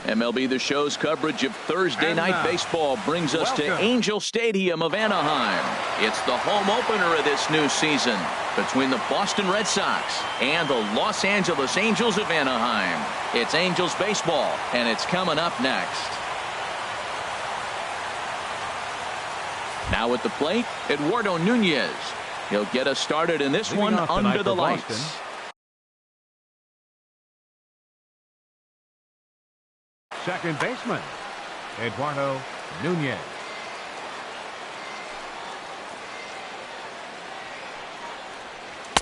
MLB The Show's coverage of Thursday night baseball brings us to Angel Stadium of Anaheim. It's the home opener of this new season between the Boston Red Sox and the Los Angeles Angels of Anaheim. It's Angels baseball, and it's coming up next. Now at the plate, Eduardo Nunez. He'll get us started in this one under the lights. Boston. Second baseman, Eduardo Nunez.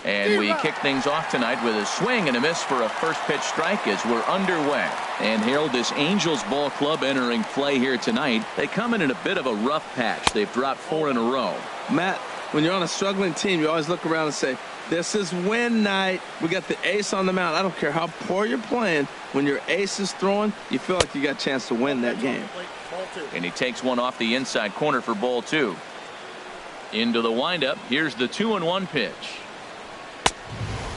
And we kick things off tonight with a swing and a miss for a first pitch strike as we're underway. And Harold, this Angels ball club entering play here tonight, they come in a bit of a rough patch. They've dropped 4 in a row. Matt, when you're on a struggling team, you always look around and say, this is win night. We got the ace on the mound. I don't care how poor you're playing. When your ace is throwing, you feel like you got a chance to win that game. And he takes one off the inside corner for ball 2. Into the windup. Here's the 2-1 pitch.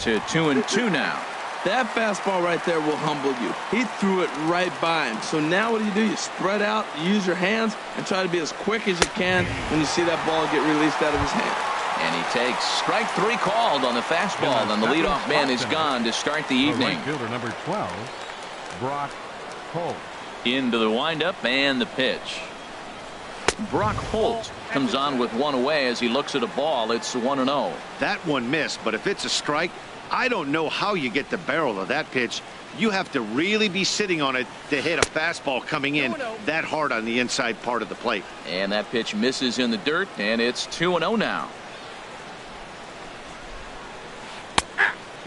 To 2-2 now. That fastball right there will humble you. He threw it right by him. So now what do? You spread out, you use your hands, and try to be as quick as you can when you see that ball get released out of his hand. And he takes strike 3 called on the fastball, and the leadoff man is gone to start the evening. Right fielder number 12, Brock Holt. Into the windup and the pitch. Brock Holt comes on with one away as he looks at a ball. It's 1-0. That one missed, but if it's a strike, I don't know how you get the barrel of that pitch. You have to really be sitting on it to hit a fastball coming in that hard on the inside part of the plate. And that pitch misses in the dirt, and it's 2-0 now.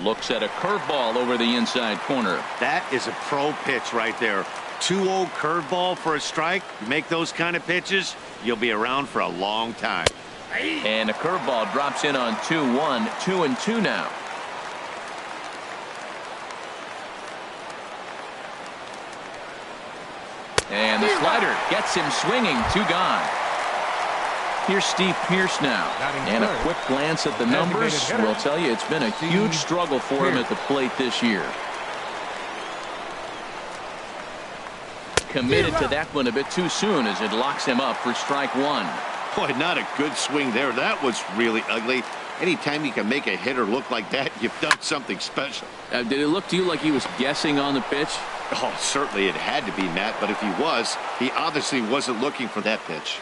Looks at a curveball over the inside corner. That is a pro pitch right there. 2-0 curveball for a strike. You make those kind of pitches, you'll be around for a long time. And a curveball drops in on 2-1, 2-2 now. And the slider gets him swinging. 2 gone. Here's Steve Pearce now. And a quick glance at the numbers will tell you it's been a huge struggle for him at the plate this year. Committed to that one a bit too soon as it locks him up for strike 1. Boy, not a good swing there. That was really ugly. Anytime you can make a hitter look like that, you've done something special. Did it look to you like he was guessing on the pitch? Oh, certainly it had to be, Matt, but if he was, he obviously wasn't looking for that pitch.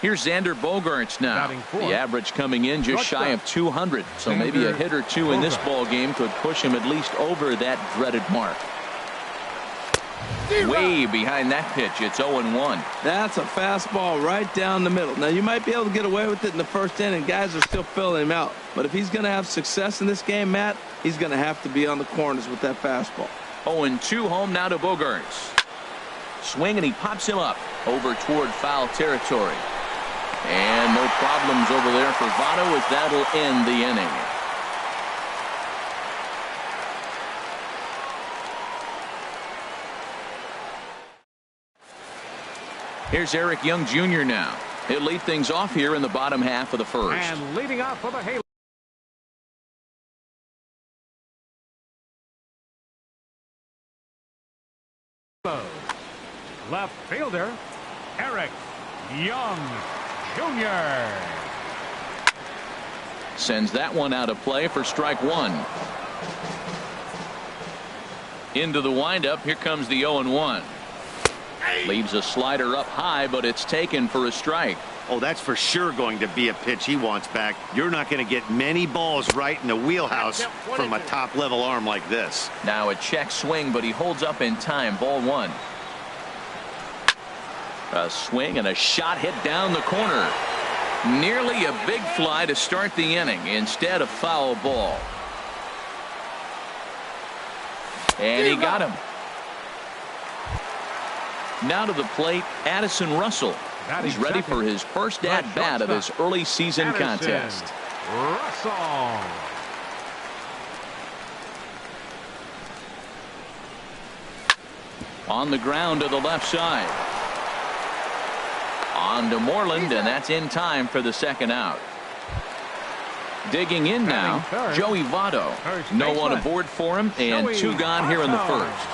Here's Xander Bogaerts now. The average coming in just shy of 200. So maybe a hit or two in this ball game could push him at least over that dreaded mark. Way behind that pitch. It's 0-1. That's a fastball right down the middle. Now, you might be able to get away with it in the first inning. Guys are still filling him out. But if he's going to have success in this game, Matt, he's going to have to be on the corners with that fastball. 0-2 home now to Bogaerts. Swing, and he pops him up over toward foul territory. And no problems over there for Votto as that'll end the inning. Here's Eric Young Jr. now. He'll lead things off here in the bottom half of the first. And leading off for the Halo. Left fielder, Eric Young Jr. Sends that one out of play for strike 1. Into the windup. Here comes the 0-1. Leaves a slider up high, but it's taken for a strike. Oh, that's for sure going to be a pitch he wants back. You're not going to get many balls right in the wheelhouse from a top-level arm like this. Now a check swing, but he holds up in time. Ball 1. A swing and a shot hit down the corner. Nearly a big fly to start the inning. Instead, a foul ball. And he got him. Now to the plate, Addison Russell. He's ready for his first at-bat of this early season contest. Russell. On the ground to the left side. On to Moreland, and that's in time for the second out. Digging in now, Joey Votto. No one aboard for him, and 2 gone here in the first.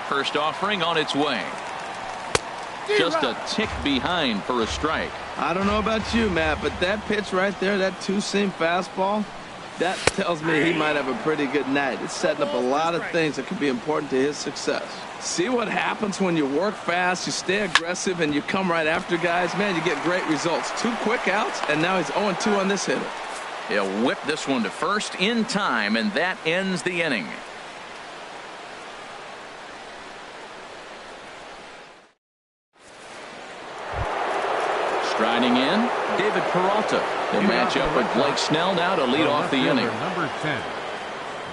First offering on its way. Just a tick behind for a strike. I don't know about you, Matt, but that pitch right there, that two-seam fastball, that tells me he might have a pretty good night. It's setting up a lot of things that could be important to his success. See what happens when you work fast, you stay aggressive, and you come right after guys. Man, you get great results. 2 quick outs, and now he's 0-2 on this hitter. He'll whip this one to first in time, and that ends the inning. Striding in, David Peralta. He'll match up with Blake Snell now to lead off the inning. Number 10,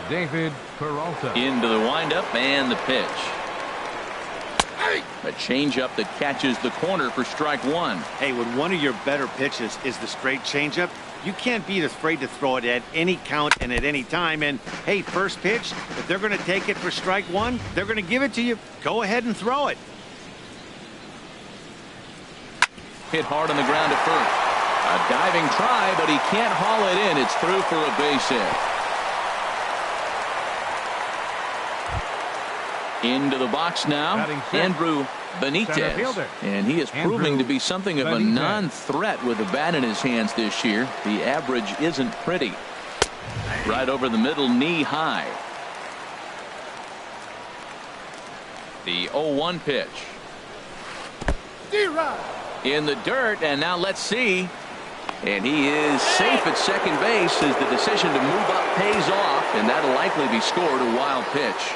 David Peralta. Into the windup and the pitch. A changeup that catches the corner for strike one. Hey, when one of your better pitches is the straight changeup, you can't be afraid to throw it at any count and at any time. And, hey, first pitch, if they're going to take it for strike one, they're going to give it to you. Go ahead and throw it. Hit hard on the ground at first. A diving try, but he can't haul it in. It's through for a base hit. Into the box now, Andrew Benitez. And he is proving to be something of a non-threat with the bat in his hands this year. The average isn't pretty. Right over the middle, knee high. The 0-1 pitch. In the dirt, and now let's see. And he is safe at second base as the decision to move up pays off, and that'll likely be scored a wild pitch.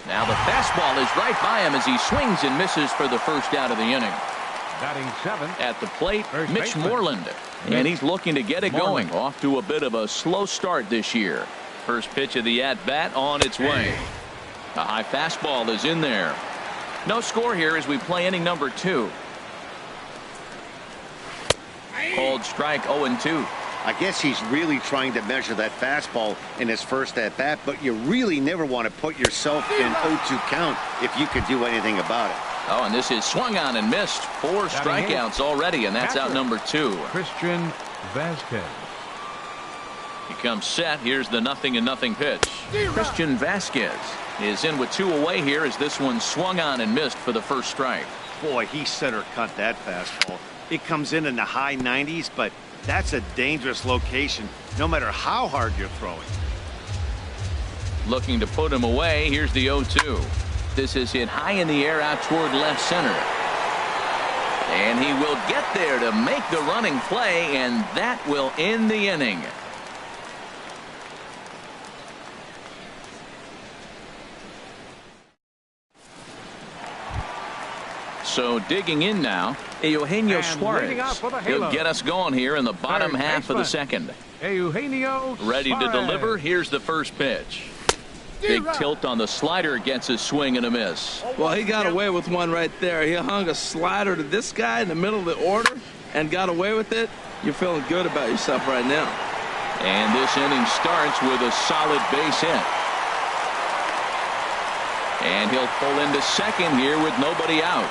Now the fastball is right by him as he swings and misses for the first out of the inning. Batting 7. At the plate, Mitch baseman. Moreland. And he's looking to get it going. Off to a bit of a slow start this year. First pitch of the at-bat on its way. A high fastball is in there. No score here as we play inning number 2. Called strike 0-2. I guess he's really trying to measure that fastball in his first at-bat, but you really never want to put yourself in 0-2 count if you could do anything about it. Oh, and this is swung on and missed. 4 strikeouts already, and that's out number 2. Christian Vasquez. He comes set. Here's the 0-0 pitch. Christian Vasquez is in with 2 away here as this one swung on and missed for the first strike. Boy, he center cut that fastball. It comes in the high 90s, but that's a dangerous location no matter how hard you're throwing. Looking to put him away. Here's the 0-2. This is hit high in the air out toward left center. And he will get there to make the running play, and that will end the inning. So digging in now, Eugenio Suarez. He'll get us going here in the bottom half of the second. Eugenio ready to deliver. Here's the first pitch. Big tilt on the slider gets a swing and a miss. Well, he got away with one right there. He hung a slider to this guy in the middle of the order and got away with it. You're feeling good about yourself right now. And this inning starts with a solid base hit. And he'll pull into second here with nobody out.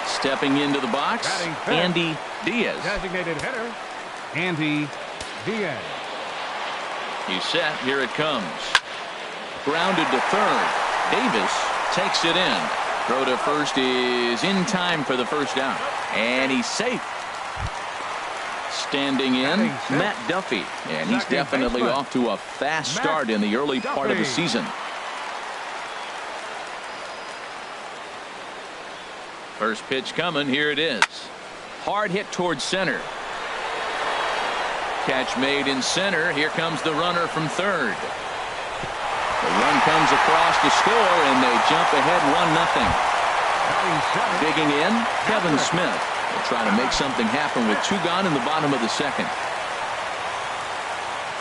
Stepping into the box, Andy Diaz. Designated hitter, Andy Diaz. He's set. Here it comes. Grounded to third. Davis takes it in. Throw to first is in time for the first out. And he's safe. Standing in, Matt Duffy. And he's definitely off to a fast start in the early part of the season. First pitch coming. Here it is. Hard hit towards center. Catch made in center. Here comes the runner from third. The run comes across to score, and they jump ahead 1-0. Digging in, Kevin Smith will try to make something happen with 2 gone in the bottom of the second.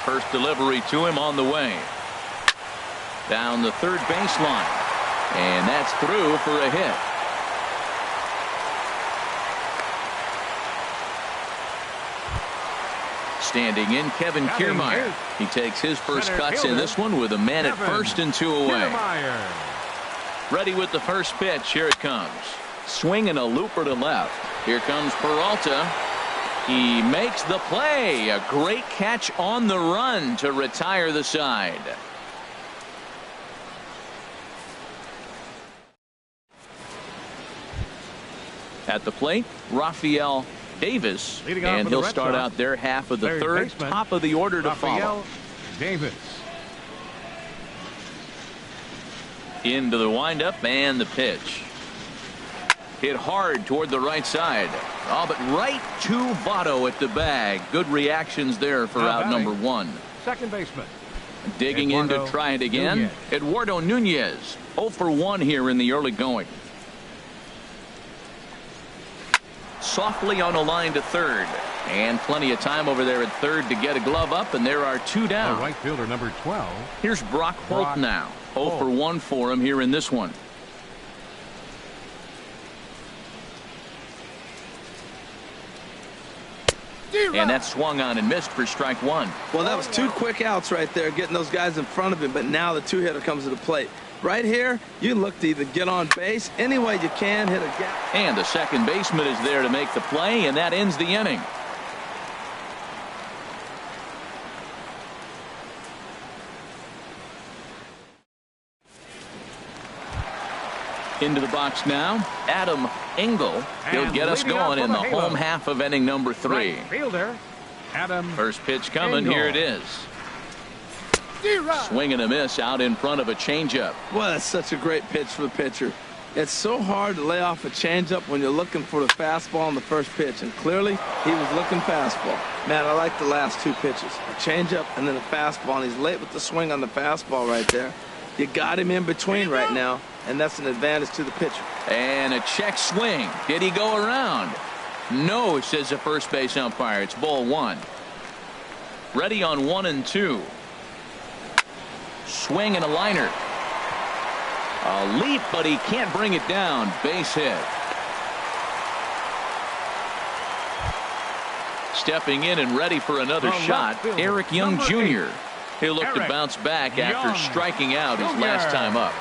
First delivery to him on the way. Down the third baseline. And that's through for a hit. Standing in, Kevin Kiermaier. He takes his first cuts in this one with a man at first and 2 away. Ready with the first pitch. Here it comes. Swinging a looper to left. Here comes Peralta. He makes the play. A great catch on the run to retire the side. At the plate, Rafael Davis, and he'll start out their half of the third, top of the order to follow. Davis. Into the windup and the pitch. Hit hard toward the right side. Oh, but right to Votto at the bag. Good reactions there for out number one. Second baseman. Digging in to try it again. Nunez. Eduardo Nunez. 0 for 1 here in the early going. Softly on a line to third. And plenty of time over there at third to get a glove up, and there are two down. The right fielder, number 12. Here's Brock Holt now. 0 for 1 for him here in this one. And that swung on and missed for strike one. Well, that was 2 quick outs right there, getting those guys in front of him, but now the 2-hitter comes to the plate. Right here, you look to either get on base any way you can, hit a gap. And the second baseman is there to make the play, and that ends the inning. Into the box now, Adam Engel. He'll get us going in the home half of inning number 3. Right fielder, Adam. First pitch coming. Engel. Here it is. Swing and a miss out in front of a changeup. Well, that's such a great pitch for the pitcher. It's so hard to lay off a changeup when you're looking for the fastball on the first pitch, and clearly he was looking fastball. Man, I like the last 2 pitches. A changeup and then a fastball, and he's late with the swing on the fastball right there. You got him in between right now, and that's an advantage to the pitcher. And a check swing. Did he go around? No, says the first base umpire. It's ball 1. Ready on 1 and 2. Swing and a liner. A leap, but he can't bring it down. Base hit. Stepping in and ready for another shot, Eric Young Jr. He'll look to bounce back after striking out his last time up.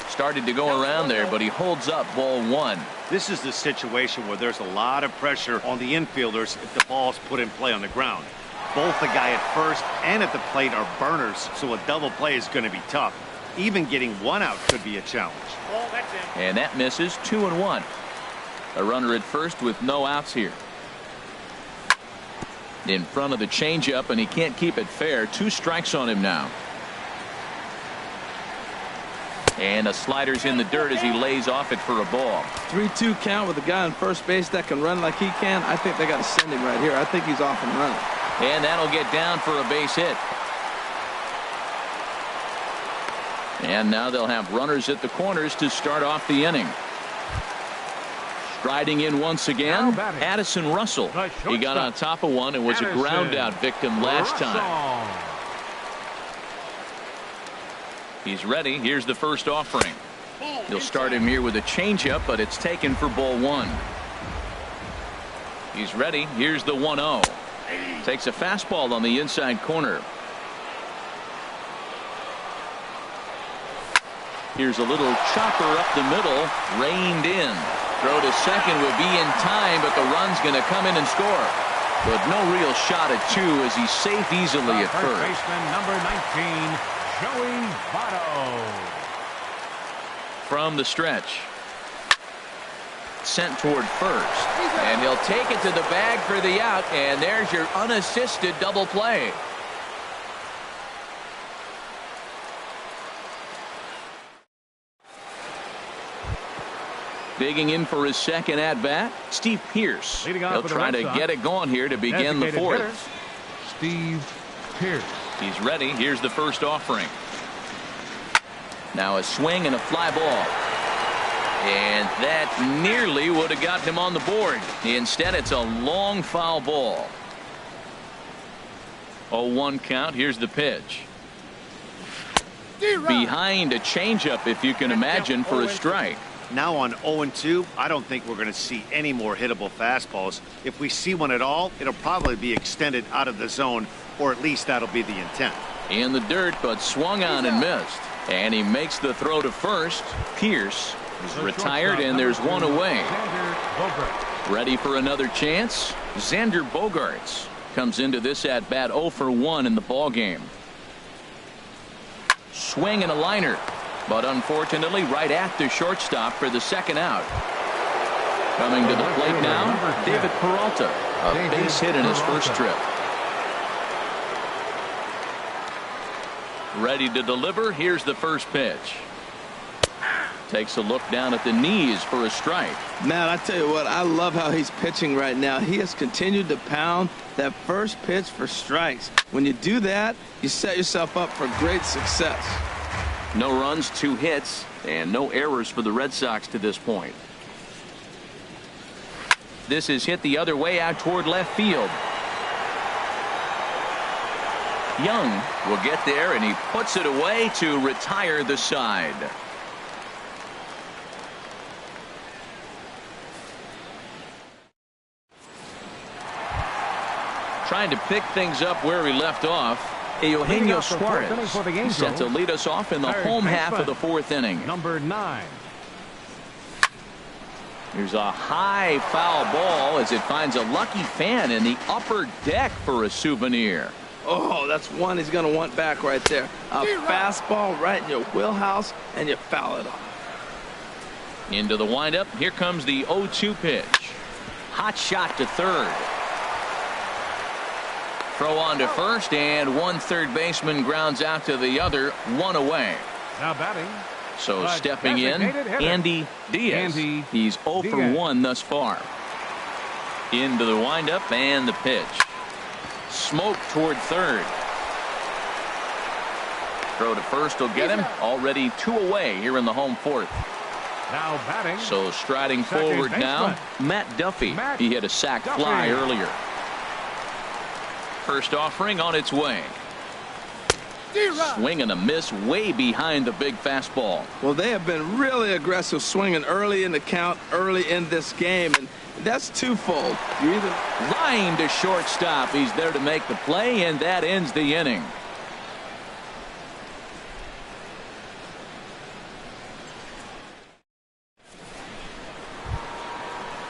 Started to go around there, but he holds up ball 1. This is the situation where there's a lot of pressure on the infielders if the ball's put in play on the ground. Both the guy at first and at the plate are burners, so a double play is going to be tough. Even getting 1 out could be a challenge. And that misses. 2 and 1. A runner at first with no outs here. In front of the changeup, and he can't keep it fair. 2 strikes on him now. And a slider's in the dirt as he lays off it for a ball. 3-2 count with a guy on first base that can run like he can. I think they got to send him right here. I think he's off and running. And that'll get down for a base hit. And now they'll have runners at the corners to start off the inning. Striding in once again, Addison Russell. He got on top of one and was a ground out victim last time. He's ready. Here's the first offering. He'll start him here with a changeup, but it's taken for ball 1. He's ready. Here's the 1-0. Takes a fastball on the inside corner. Here's a little chopper up the middle, reined in. Throw to second would be in time, but the run's going to come in and score. But no real shot at 2 as he's safe easily at first. Baseman number 19, Joey Votto. From the stretch. Sent toward first. And he'll take it to the bag for the out, and there's your unassisted double play. Digging in for his second at-bat, Steve Pearce. He'll try to get it going here to begin the 4th. Steve Pearce. He's ready. Here's the first offering. Now a swing and a fly ball. And that nearly would have gotten him on the board. Instead, it's a long foul ball. 0-1 count. Here's the pitch. Behind a changeup, if you can imagine, for a strike. Now on 0-2, I don't think we're going to see any more hittable fastballs. If we see one at all, it'll probably be extended out of the zone, or at least that'll be the intent. In the dirt, but swung on and missed. And he makes the throw to first. Pierce is retired, and there's one away. Ready for another chance? Xander Bogaerts comes into this at-bat 0 for 1 in the ballgame. Swing and a liner. But unfortunately, right at the shortstop for the second out. Coming to the plate now, David Peralta, a base hit in his first trip. Ready to deliver. Here's the first pitch. Takes a look down at the knees for a strike. Man, I tell you what, I love how he's pitching right now. He has continued to pound that first pitch for strikes. When you do that, you set yourself up for great success. No runs, 2 hits, and no errors for the Red Sox to this point. This is hit the other way out toward left field. Young will get there, and he puts it away to retire the side. Trying to pick things up where he left off, Eugenio Suarez set to lead us off in the home half of the 4th inning. Number 9. Here's a high foul ball as it finds a lucky fan in the upper deck for a souvenir. Oh, that's one he's going to want back right there. A fastball right in your wheelhouse, and you foul it off. Into the windup. Here comes the 0-2 pitch. Hot shot to third. Throw on to first, and one third baseman grounds out to the other, 1 away. Now batting. So stepping in, Andy Diaz. He's 0 for 1 thus far. Into the windup and the pitch. Smoke toward third. Throw to first will get him. Already 2 away here in the home 4th. Now batting. So striding forward now, Matt Duffy. He hit a sac fly earlier. First offering on its way. Swing and a miss way behind the big fastball. Well, they have been really aggressive swinging early in the count, early in this game, and that's twofold. You either line to shortstop. He's there to make the play, and that ends the inning.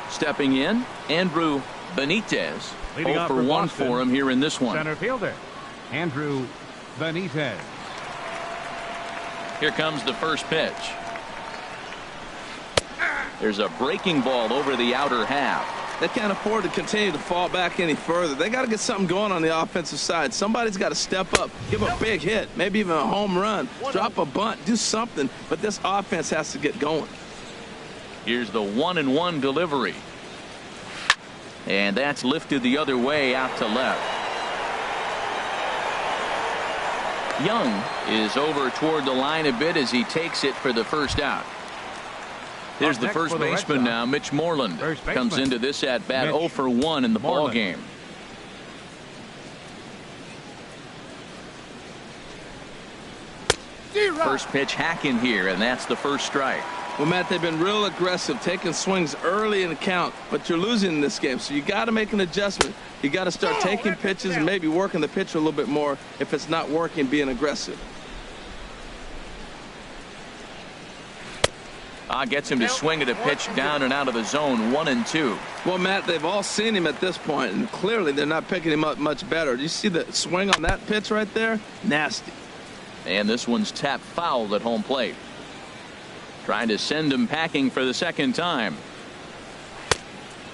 Stepping in, Andrew Benitez. 0 for 1 for him here in this one. Center fielder, Andrew Benitez. Here comes the first pitch. There's a breaking ball over the outer half. They can't afford to continue to fall back any further. They got to get something going on the offensive side. Somebody's got to step up, give a big hit, maybe even a home run, drop a bunt, do something. But this offense has to get going. Here's the 1-1 delivery. And that's lifted the other way out to left. Young is over toward the line a bit as he takes it for the first out. Here's the first baseman now, Mitch Moreland. Comes into this at bat 0 for 1 in the ball game. First pitch hacking here, and that's the first strike. Well, Matt, they've been real aggressive, taking swings early in the count, but you're losing in this game, so you got to make an adjustment. You got to start taking pitches and maybe working the pitcher a little bit more if it's not working, being aggressive. Gets him to swing at a pitch down and out of the zone, 1-2. Well, Matt, they've all seen him at this point, and clearly they're not picking him up much better. Do you see the swing on that pitch right there? Nasty. And this one's tapped foul at home plate. Trying to send him packing for the second time.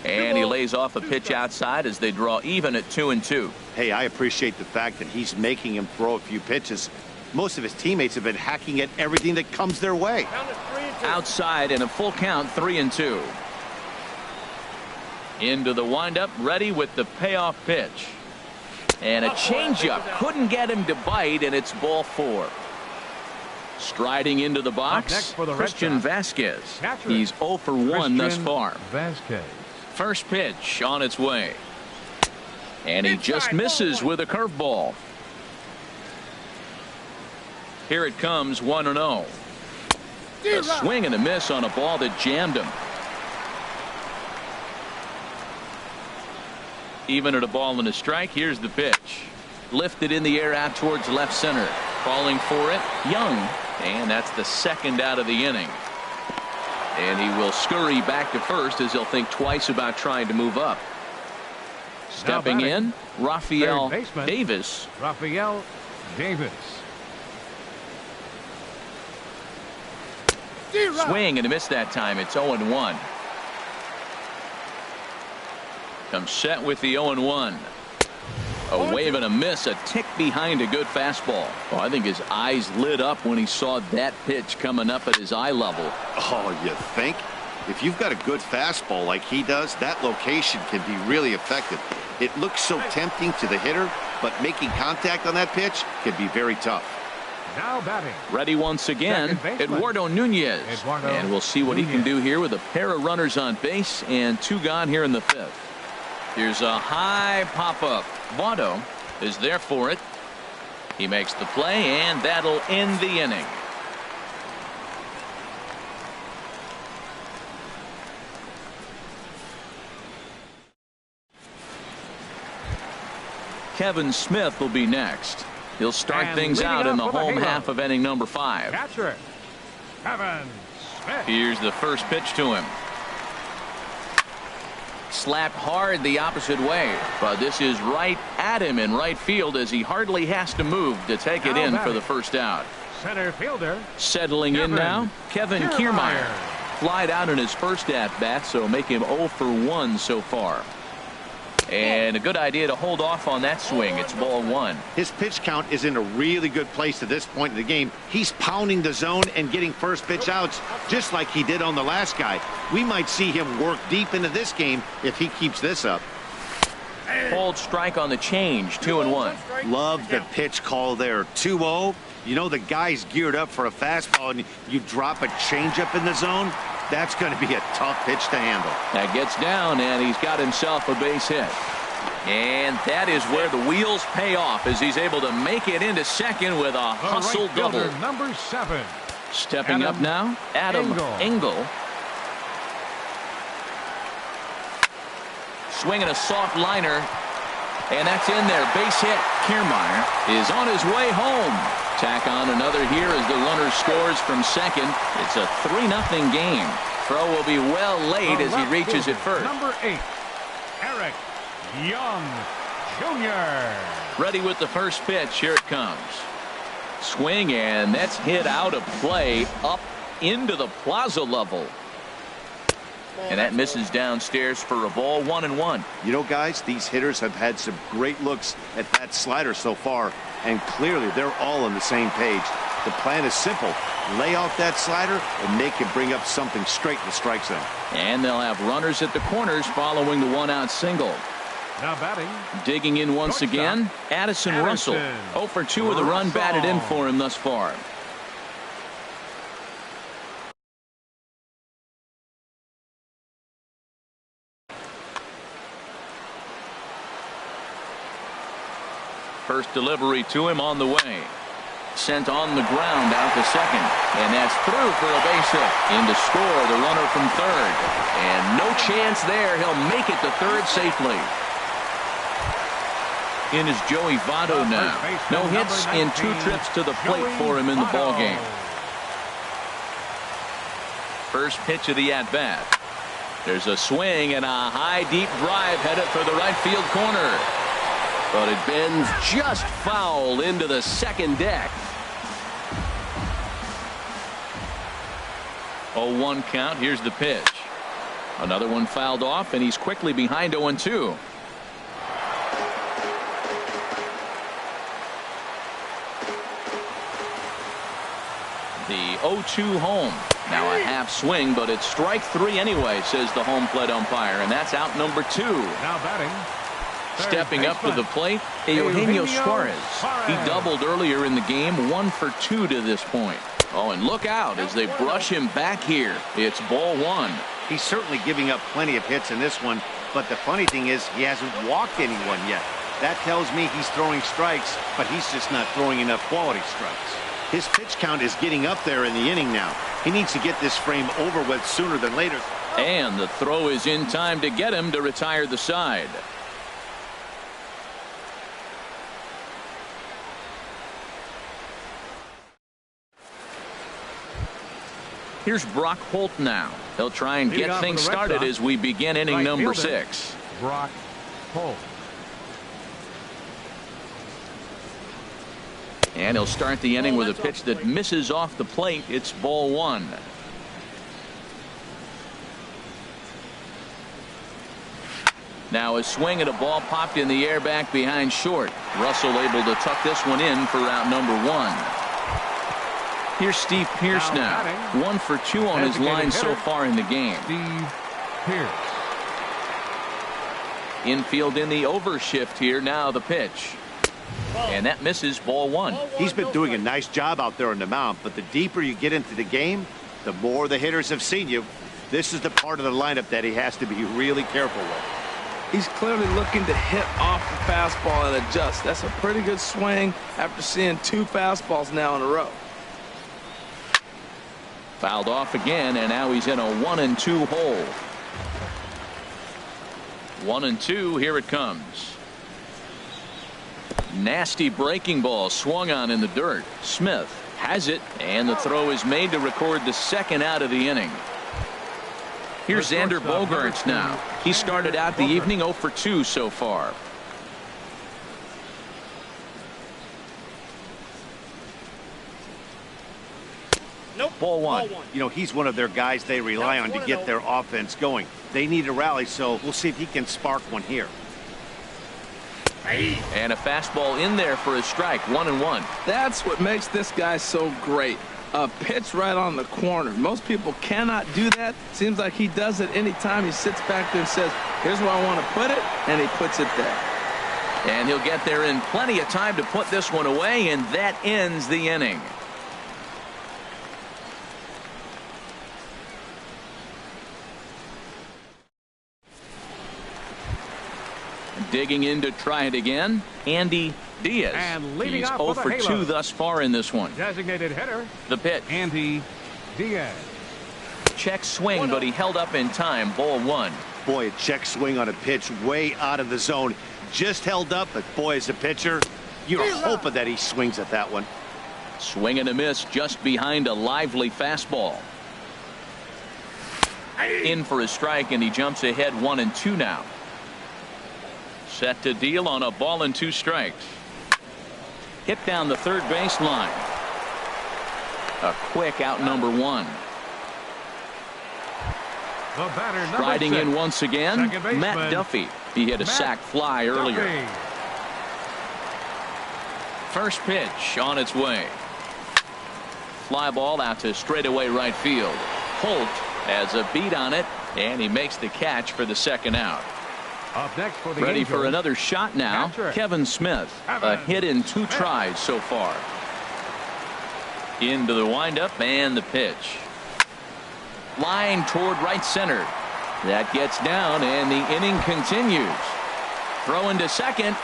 And he lays off a pitch outside as they draw even at 2-2. Hey, I appreciate the fact that he's making him throw a few pitches. Most of his teammates have been hacking at everything that comes their way. Outside and a full count, 3-2. Into the windup, ready with the payoff pitch. And a changeup couldn't get him to bite, and it's ball 4. Striding into the box, Christian Vasquez. He's 0 for 1 thus far. First pitch on its way. And he just misses with a curveball. Here it comes, 1-0. A swing and a miss on a ball that jammed him. Even at a ball and a strike, here's the pitch. Lifted in the air out towards left center. Calling for it, Young. And that's the second out of the inning. And he will scurry back to first as he'll think twice about trying to move up. Stepping in, Rafael Davis. Rafael Davis. Swing and a miss that time. It's 0-1. Comes set with the 0-1. A wave and a miss, a tick behind a good fastball. Oh, I think his eyes lit up when he saw that pitch coming up at his eye level. Oh, you think? If you've got a good fastball like he does, that location can be really effective. It looks so tempting to the hitter, but making contact on that pitch can be very tough. Now batting. Ready once again, Eduardo Nunez. And we'll see what he can do here with a pair of runners on base and 2 gone here in the 5th. Here's a high pop-up. Votto is there for it. He makes the play, and that'll end the inning. Kevin Smith will be next. He'll start things out in the home half of inning number 5. Catcher, Kevin Smith. Here's the first pitch to him. Slapped hard the opposite way, but this is right at him in right field as he hardly has to move to take it in for the first out. Center fielder. Settling in now, Kevin Kiermaier. Flied out in his first at-bat, so make him 0 for 1 so far. And a good idea to hold off on that swing. It's ball 1. His pitch count is in a really good place at this point in the game. He's pounding the zone and getting first pitch outs just like he did on the last guy. We might see him work deep into this game if he keeps this up. Hold strike on the change, 2-1. Love the pitch call there. 2-0. You know the guy's geared up for a fastball and you drop a changeup in the zone. That's going to be a tough pitch to handle. That gets down, and he's got himself a base hit. And that is where the wheels pay off as he's able to make it into second with a hustle double. Number 7. Stepping up now, Adam Engel. Swinging a soft liner, and that's in there. Base hit. Kiermaier is on his way home. Tack on another here as the runner scores from second. It's a 3-0 game. Throw will be well laid as he reaches it first. Number 8, Eric Young Jr. Ready with the first pitch. Here it comes. Swing, and that's hit out of play up into the plaza level. And that misses downstairs for a ball, 1-1. You know, guys, these hitters have had some great looks at that slider so far, and clearly they're all on the same page. The plan is simple. Lay off that slider and make him bring up something straight in the strike zone. And they'll have runners at the corners following the 1-out single. Now batting. Digging in once again, Addison Russell. 0 for 2 with a run batted in for him thus far. First delivery to him on the way. Sent on the ground out to second. And that's through for a base hit. In to score the runner from third. And no chance there. He'll make it to third safely. In is Joey Votto now. No hits in 2 trips to the plate for him in the ballgame. First pitch of the at-bat. There's a swing and a high deep drive headed for the right field corner. But it bends just foul into the second deck. 0-1 count. Here's the pitch. Another one fouled off, and he's quickly behind 0-2. The 0-2 home. Now a half swing, but it's strike 3 anyway, says the home plate umpire, and that's out number 2. Now batting. Stepping up to the plate, Eugenio Suarez. He doubled earlier in the game, 1 for 2 to this point. Oh, and look out as they brush him back here. It's ball 1. He's certainly giving up plenty of hits in this one, but the funny thing is he hasn't walked anyone yet. That tells me he's throwing strikes, but he's just not throwing enough quality strikes. His pitch count is getting up there in the inning now. He needs to get this frame over with sooner than later. And the throw is in time to get him to retire the side. Here's Brock Holt now. He'll try and get things started as we begin inning number 6. Brock Holt. And he'll start the inning with a pitch that misses off the plate. It's ball 1. Now a swing and a ball popped in the air back behind short. Russell able to tuck this one in for out number 1. Here's Steve Pearce now. 1 for 2 on his line so far in the game. Steve Pearce. Infield in the overshift here. Now the pitch. And that misses, ball 1. He's been doing a nice job out there on the mound, but the deeper you get into the game, the more the hitters have seen you. This is the part of the lineup that he has to be really careful with. He's clearly looking to hit off the fastball and adjust. That's a pretty good swing after seeing 2 fastballs now in a row. Fouled off again, and now he's in a 1-2 hole. 1-2, here it comes. Nasty breaking ball swung on in the dirt. Smith has it, and the throw is made to record the second out of the inning. Here's Xander Bogaerts now. He started out the evening 0 for 2 so far. Ball 1. You know, he's one of their guys they rely on to get their offense going. They need a rally, so we'll see if he can spark one here. And a fastball in there for a strike. 1-1. That's what makes this guy so great. A pitch right on the corner. Most people cannot do that. Seems like he does it anytime he sits back there and says, here's where I want to put it, and he puts it there. And he'll get there in plenty of time to put this one away, and that ends the inning. Digging in to try it again, Andy Diaz. And leading He's off 0 with a for halo. 2 thus far in this one. Designated hitter, The pitch. Andy Diaz. Check swing, but he held up in time. Ball 1. Boy, a check swing on a pitch way out of the zone. Just held up, but boy, as a pitcher, you're hoping that he swings at that one. Swing and a miss just behind a lively fastball. In for a strike, and he jumps ahead 1-2 now. Set to deal on a ball and 2 strikes. Hit down the third base line. A quick out number 1. The batter, number Striding 6. in once again, Second baseman, Matt Duffy. He hit a sac fly earlier. Duffy. First pitch on its way. Fly ball out to straightaway right field. Holt has a beat on it, and he makes the catch for the second out. Up next for the Ready Angels, for another shot now. Patrick. Kevin Smith. A hit in 2 tries so far. Into the windup and the pitch. Line toward right center. That gets down, and the inning continues. Throw into second.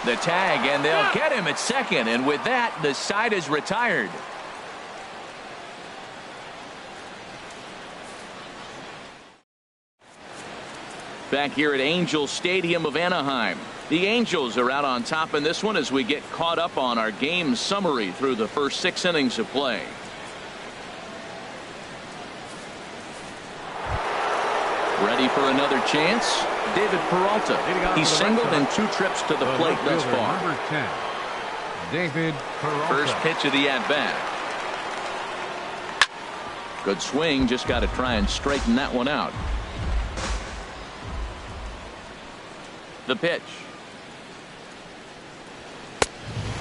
The tag, and they'll get him at second, and with that, the side is retired. Back here at Angel Stadium of Anaheim. The Angels are out on top in this one as we get caught up on our game summary through the first 6 innings of play. Ready for another chance? David Peralta. He's singled in 2 trips to the plate thus far. Number 10, David Peralta. First pitch of the at-bat. Good swing, just got to try and straighten that one out. The pitch.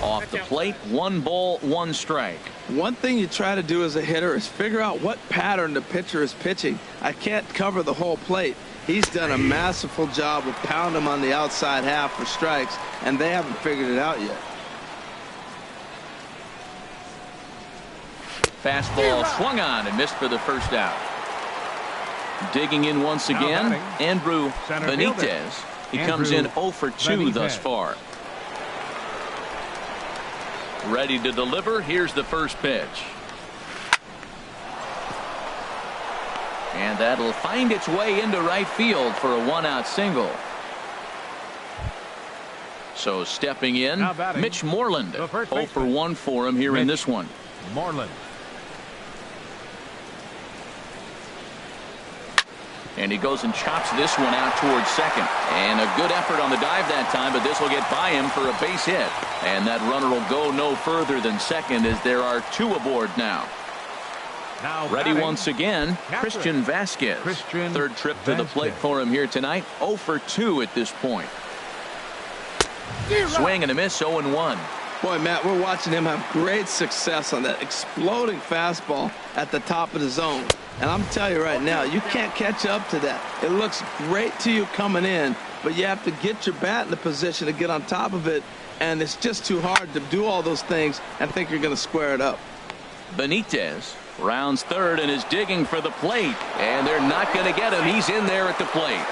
Off the plate, 1 ball, 1 strike. One thing you try to do as a hitter is figure out what pattern the pitcher is pitching. I can't cover the whole plate. He's done a masterful job of pounding him on the outside half for strikes, and they haven't figured it out yet. Fastball swung on and missed for the first out. Digging in once again, Andrew Benitez. He comes in 0 for 2 thus far. Ready to deliver. Here's the first pitch. And that'll find its way into right field for a 1-out single. So stepping in, Mitch Moreland. 0 for 1 for him here in this one. Moreland. And he goes and chops this one out towards second. And a good effort on the dive that time, but this will get by him for a base hit. And that runner will go no further than second as there are 2 aboard now. Ready once again, Christian Vasquez. Third trip to the plate for him here tonight. 0 for 2 at this point. Swing and a miss, 0-1. Boy, Matt, we're watching him have great success on that exploding fastball at the top of the zone. And I'm telling you right now, you can't catch up to that. It looks great to you coming in, but you have to get your bat in the position to get on top of it, and it's just too hard to do all those things and think you're going to square it up. Benitez rounds third and is digging for the plate, and they're not going to get him. He's in there at the plate.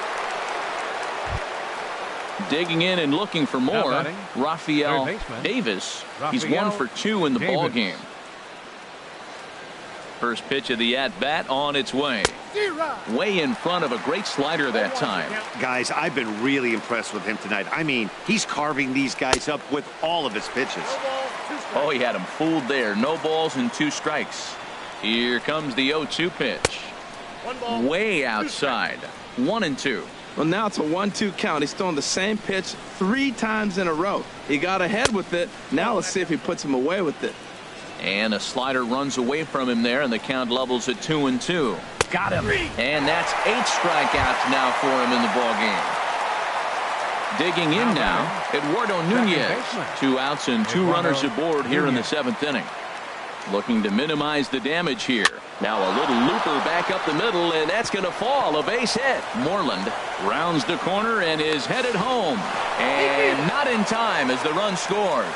Digging in and looking for more, Rafael Davis. He's 1 for 2 in the ball game. First pitch of the at-bat on its way. Way in front of a great slider that time. Guys, I've been really impressed with him tonight. I mean, he's carving these guys up with all of his pitches. Oh, he had him fooled there. No balls and 2 strikes. Here comes the 0-2 pitch. Way outside. 1-2. Well, now it's a 1-2 count. He's throwing the same pitch 3 times in a row. He got ahead with it. Now let's see if he puts him away with it. And a slider runs away from him there, and the count levels at 2-2. Got him. And that's 8 strikeouts now for him in the ball game. Digging in now, Eduardo Nunez. 2 outs and 2 runners aboard here in the 7th inning. Looking to minimize the damage here. Now a little looper back up the middle, and that's going to fall. A base hit. Moreland rounds the corner and is headed home. And not in time as the run scores.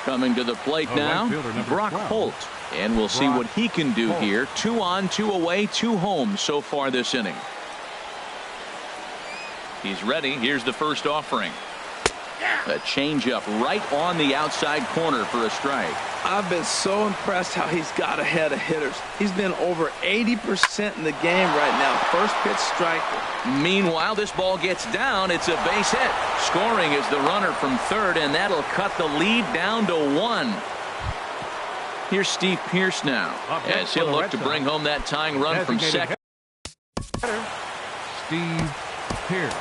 Coming to the plate now, Brock Holt. And we'll see what he can do here. 2 on, 2 away, 2 home so far this inning. He's ready. Here's the first offering. A changeup right on the outside corner for a strike. I've been so impressed how he's got ahead of hitters. He's been over 80% in the game right now. First pitch strike. Meanwhile, this ball gets down. It's a base hit. Scoring is the runner from third, and that'll cut the lead down to 1. Here's Steve Pearce now, as he'll look to bring home that tying run from second. Steve Pearce.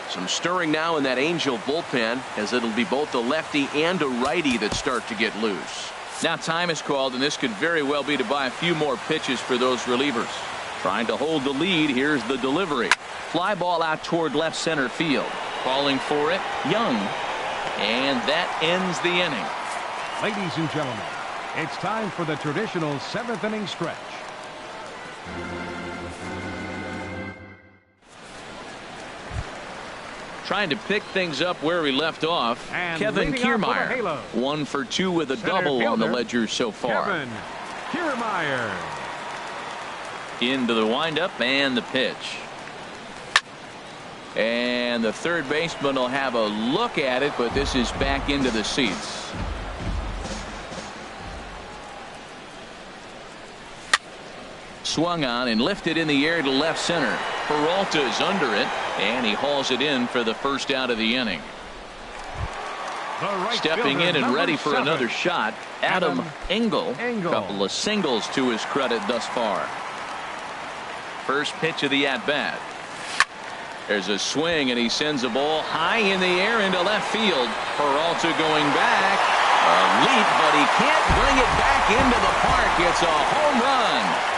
Some stirring now in that Angel bullpen, as it'll be both a lefty and a righty that start to get loose. Now time is called, and this could very well be to buy a few more pitches for those relievers. Trying to hold the lead. Here's the delivery. Fly ball out toward left center field. Calling for it, Young. And that ends the inning. Ladies and gentlemen, it's time for the traditional 7th inning stretch. Trying to pick things up where we left off. And Kevin Kiermaier. 1 for 2 with a double on the ledger so far. Kevin Kiermaier. Into the windup and the pitch. And the third baseman will have a look at it, but this is back into the seats. Swung on and lifted in the air to left center. Peralta's under it, and he hauls it in for the first out of the inning. Stepping in and ready for another shot, Adam Engel. Couple of singles to his credit thus far. First pitch of the at-bat. There's a swing, and he sends a ball high in the air into left field. Peralta going back. A leap, but he can't bring it back into the park. It's a home run.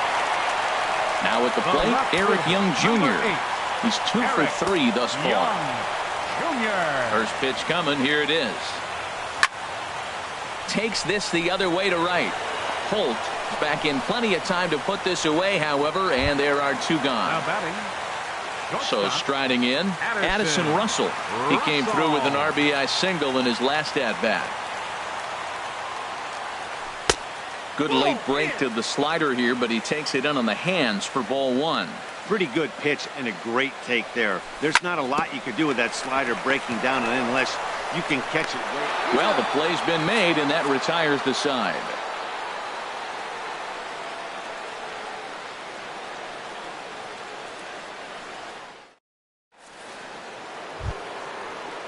Now at the plate, Eric Young Jr. He's 2 for 3 thus far. First pitch coming. Here it is. Takes this the other way to right. Holt back in plenty of time to put this away, however, and there are 2 gone. So striding in, Addison Russell. He came through with an RBI single in his last at-bat. Good late break to the slider here, but he takes it in on the hands for ball 1. Pretty good pitch and a great take there. There's not a lot you could do with that slider breaking down and in unless you can catch it. Well, the play's been made, and that retires the side.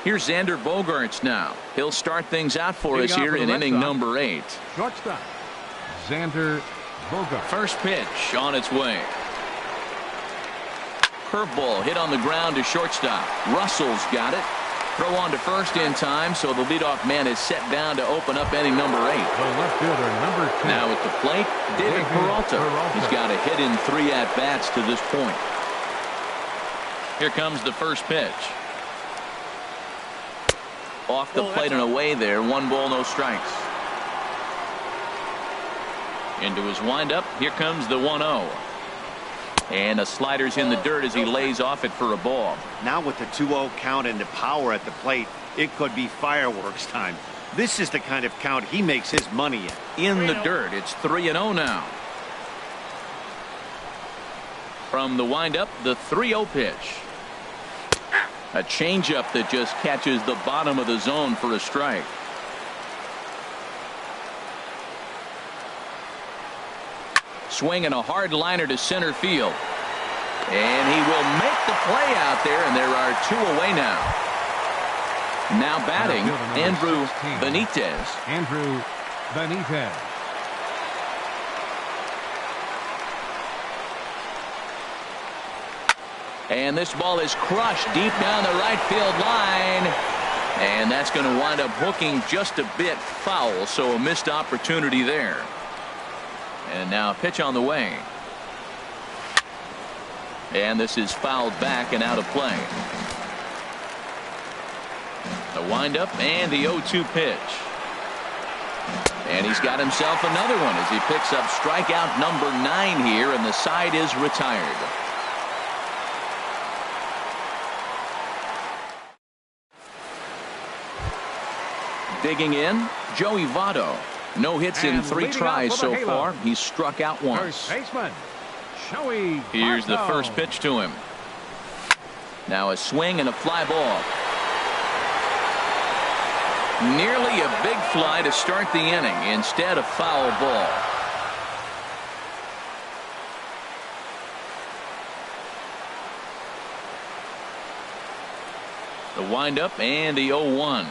Here's Xander Bogaerts now. He'll start things out for us here in inning number 8. Shortstop, Xander Bogaerts. First pitch on its way. Curveball hit on the ground to shortstop. Russell's got it. Throw on to first in time, so the leadoff man is set down to open up inning number 8. The left fielder, number 2. Now at the plate, David Peralta. He's got a hit in 3 at-bats to this point. Here comes the first pitch. Off the plate and away there. 1 ball, no strikes. Into his windup. Here comes the 1-0. And a slider's in the dirt as he lays off it for a ball. Now with the 2-0 count and the power at the plate, it could be fireworks time. This is the kind of count he makes his money in the dirt. It's 3-0 now. From the windup, the 3-0 pitch. A changeup that just catches the bottom of the zone for a strike. Swinging a hard liner to center field. And he will make the play out there, and there are 2 away now. Now batting, Andrew Benitez. Andrew Benitez. And this ball is crushed deep down the right field line. And that's going to wind up hooking just a bit foul, so a missed opportunity there. And now a pitch on the way. And this is fouled back and out of play. The windup and the 0-2 pitch. And he's got himself another one as he picks up strikeout number 9 here, and the side is retired. Digging in, Joey Votto. No hits in 3 tries so far. He's struck out once. First baseman, Joey Here's the Votto. first pitch to him. Now a swing and a fly ball. Nearly a big fly to start the inning. Instead, a foul ball. The windup and the 0-1.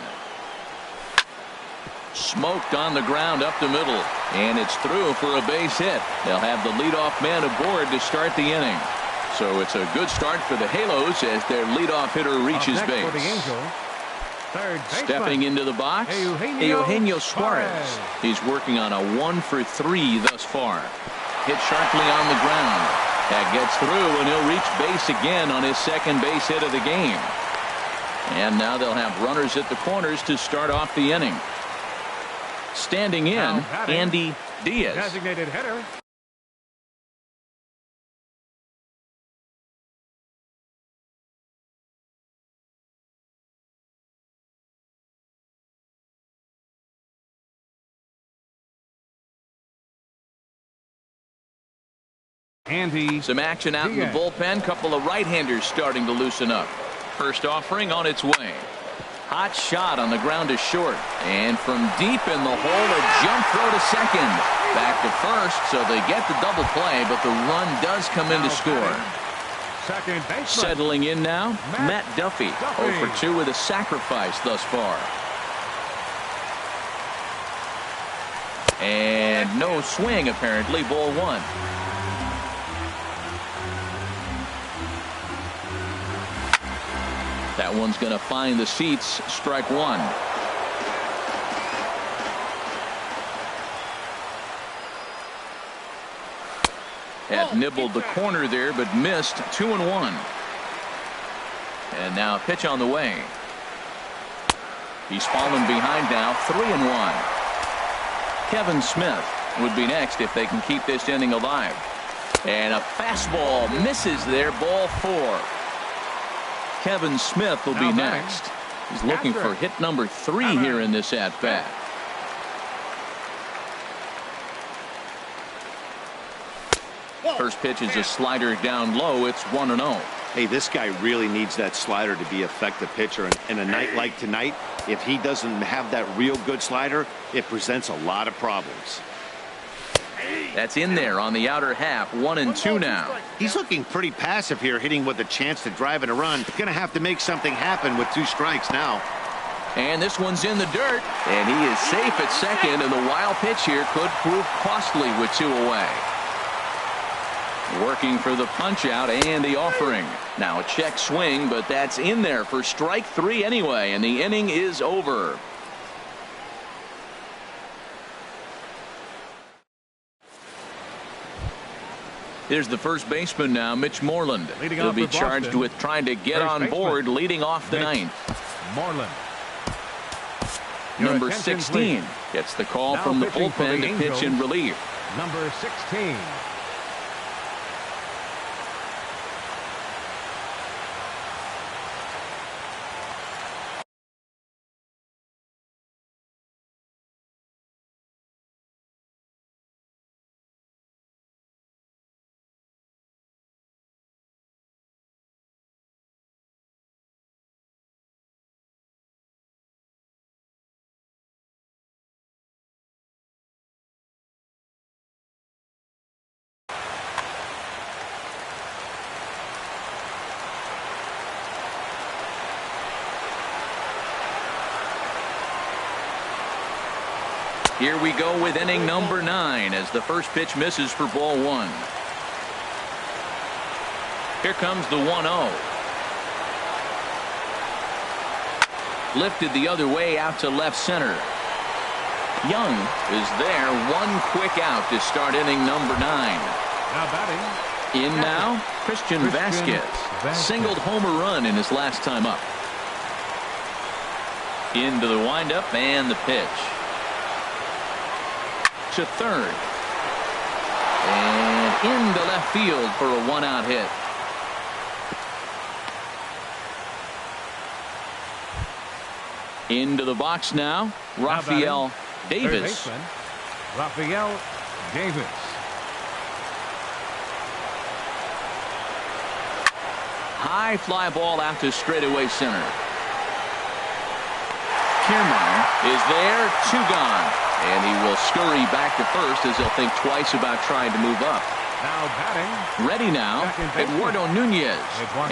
Smoked on the ground up the middle, and it's through for a base hit. They'll have the leadoff man aboard to start the inning. So it's a good start for the Halos as their leadoff hitter reaches Up next for the base. Angels, third baseman, Stepping into the box, Eugenio Suarez. He's working on a 1-for-3 thus far. Hit sharply on the ground. That gets through, and he'll reach base again on his second base hit of the game. And now they'll have runners at the corners to start off the inning. Standing in, Andy Diaz. Designated hitter. Andy. Some action out in the bullpen. Couple of right-handers starting to loosen up. First offering on its way. Hot shot on the ground to short. And from deep in the hole, a jump throw to second. Back to first, so they get the double play, but the run does come in to score. Second baseman. Settling in now, Matt Duffy. 0-for-2 with a sacrifice thus far. And no swing, apparently. Ball 1. That one's going to find the seats. Strike 1. Had nibbled the corner there, but missed. 2-1. And now a pitch on the way. He's fallen behind now. 3-1. Kevin Smith would be next if they can keep this inning alive. And a fastball misses there. Ball 4. Kevin Smith will be next. He's looking for hit number 3 here in this at-bat. First pitch is a slider down low. It's 1-0. Hey, this guy really needs that slider to be effective pitcher. And a night like tonight, if he doesn't have that real good slider, it presents a lot of problems. That's in there on the outer half. 1-2 now. He's looking pretty passive here, hitting with a chance to drive in a run. Going to have to make something happen with 2 strikes now. And this one's in the dirt. And he is safe at second. And the wild pitch here could prove costly with 2 away. Working for the punch out and the offering. Now a check swing, but that's in there for strike 3 anyway, and the inning is over. Here's the first baseman now, Mitch Moreland. He'll be charged with trying to get on board, leading off the ninth. Moreland. Number 16 gets the call from the bullpen to pitch in relief. Number 16. Here we go with inning number 9 as the first pitch misses for ball 1. Here comes the 1-0. Lifted the other way out to left center. Young is there. One quick out to start inning number 9. Now batting. In now, Christian Vasquez. Singled homer run in his last time up. Into the windup and the pitch. To third. And into left field for a 1-out hit. Into the box now, Rafael Davis. Rafael Davis. High fly ball out to straightaway center. Kiermaier is there, 2 gone. And he will scurry back to first as he'll think twice about trying to move up. Now batting. Ready now, Eduardo Nunez.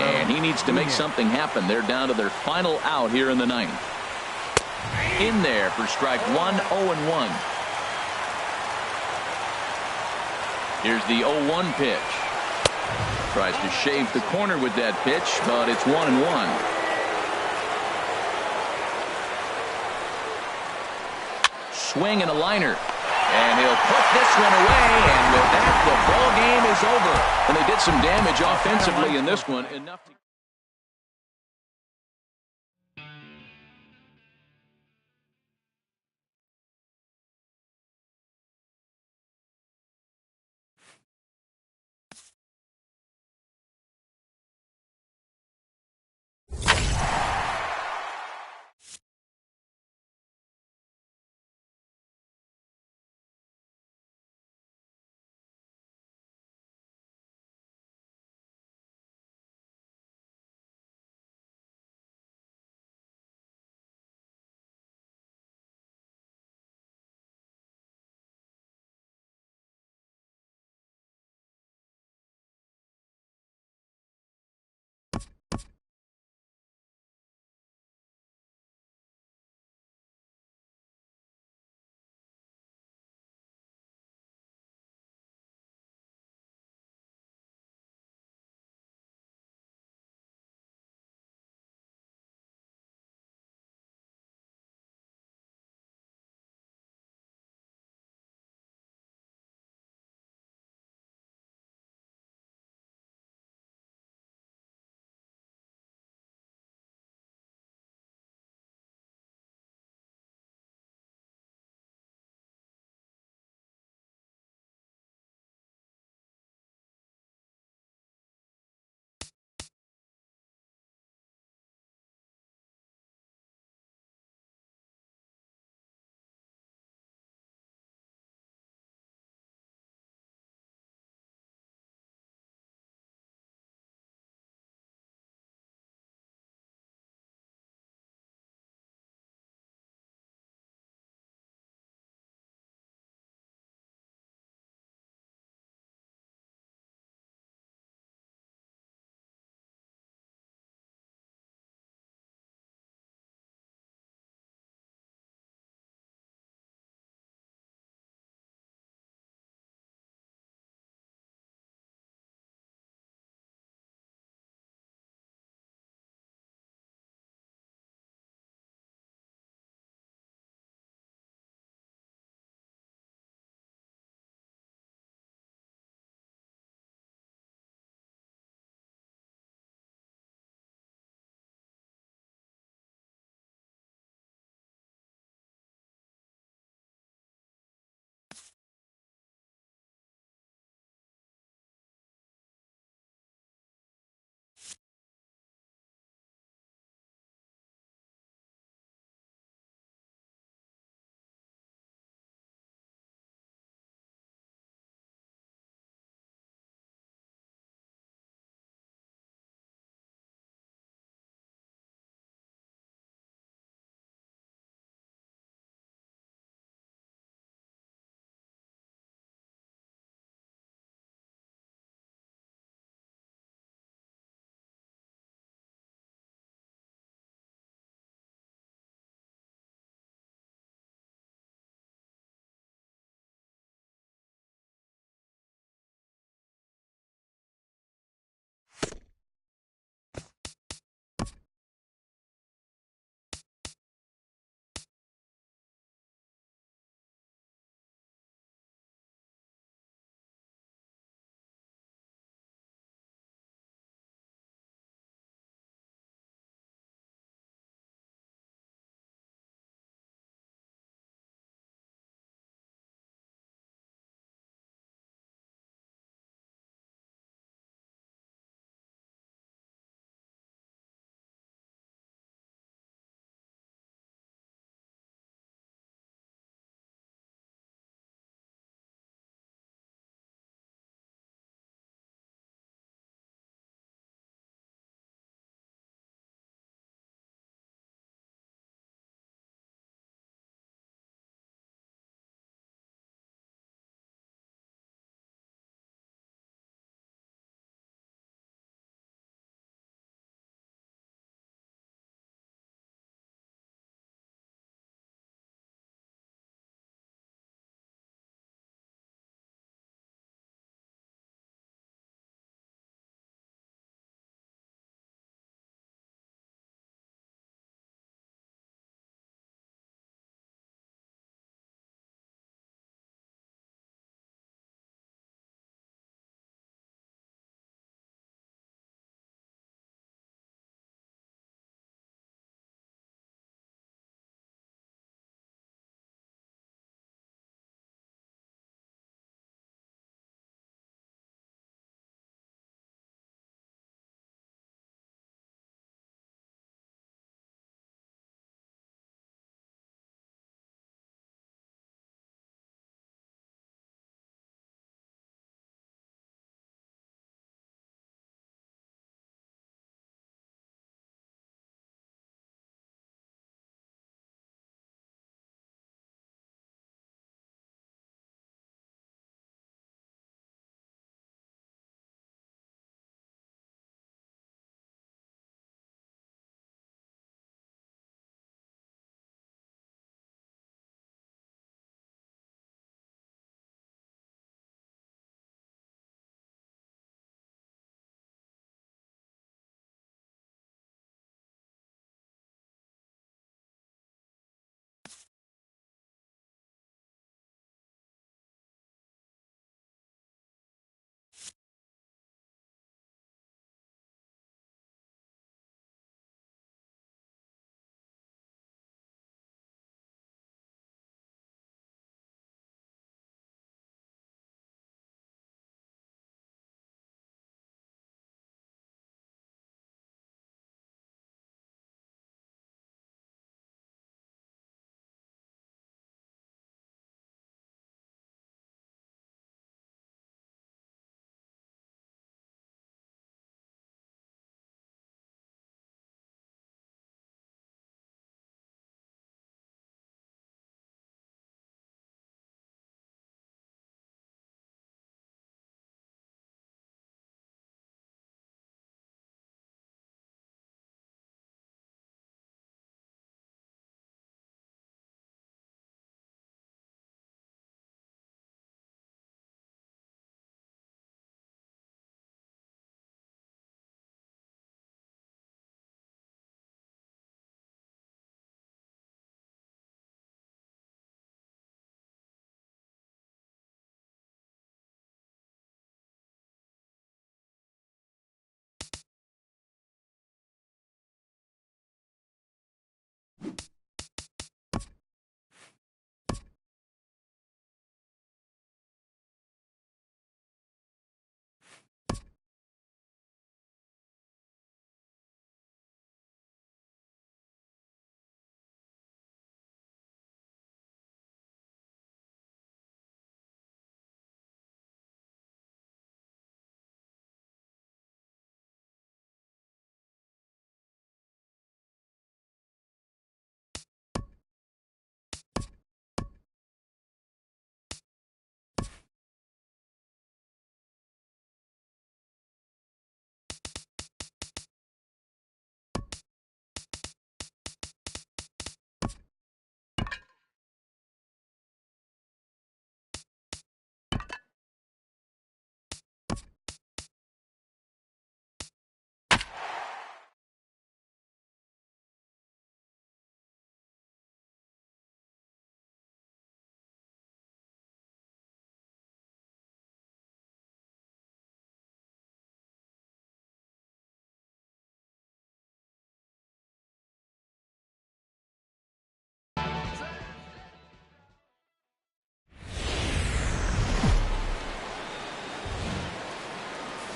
And he needs to make something happen. They're down to their final out here in the 9th. In there for strike 1, 0-1. Here's the 0-1 pitch. Tries to shave the corner with that pitch, but it's 1-1. Swing and a liner. And he'll put this one away, and with that, the ball game is over. And they did some damage offensively in this one, enough to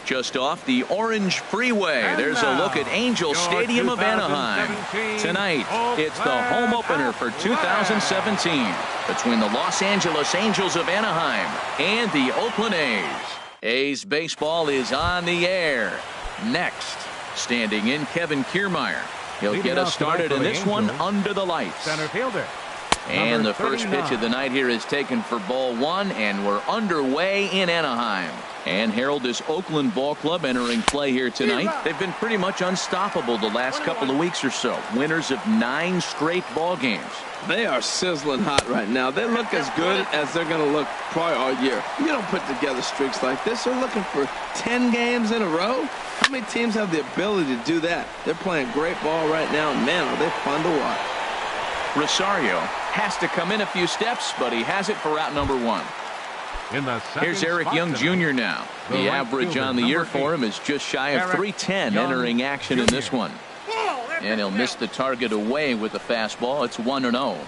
Just off the Orange Freeway, there's a look at Angel Stadium of Anaheim. Tonight, it's the home opener for 2017 between the Los Angeles Angels of Anaheim and the Oakland A's. A's baseball is on the air. Next, standing in, Kevin Kiermaier. He'll get us started in this one under the lights. Center fielder. And the first pitch of the night here is taken for ball one, and we're underway in Anaheim. And Harold, this Oakland ball club entering play here tonight. They've been pretty much unstoppable the last couple of weeks or so. Winners of 9 straight ball games. They are sizzling hot right now. They look as good as they're going to look probably all year. You don't put together streaks like this. They're looking for 10 games in a row. How many teams have the ability to do that? They're playing great ball right now, and man, are they fun to watch. Rosario has to come in a few steps, but he has it for out number 1. Here's Eric Young Jr. now. The average on the year for him is just shy of 310 entering action in this one. And he'll miss the target away with the fastball. It's 1-0.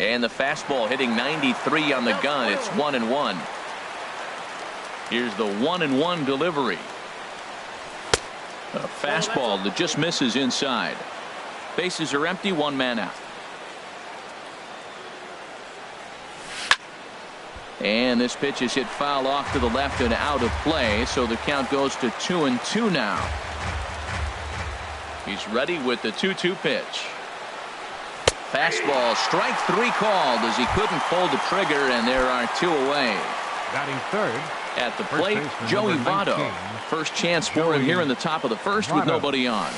And the fastball hitting 93 on the gun. It's 1-1. Here's the 1-1 delivery. A fastball that just misses inside. Bases are empty, 1 man out. And this pitch is hit foul off to the left and out of play, so the count goes to 2-2 now. He's ready with the 2-2 pitch. Fastball, strike 3 called as he couldn't pull the trigger, and there are 2 away. Batting third. At the plate, Joey Votto. First chance for him here in the top of the first with nobody on.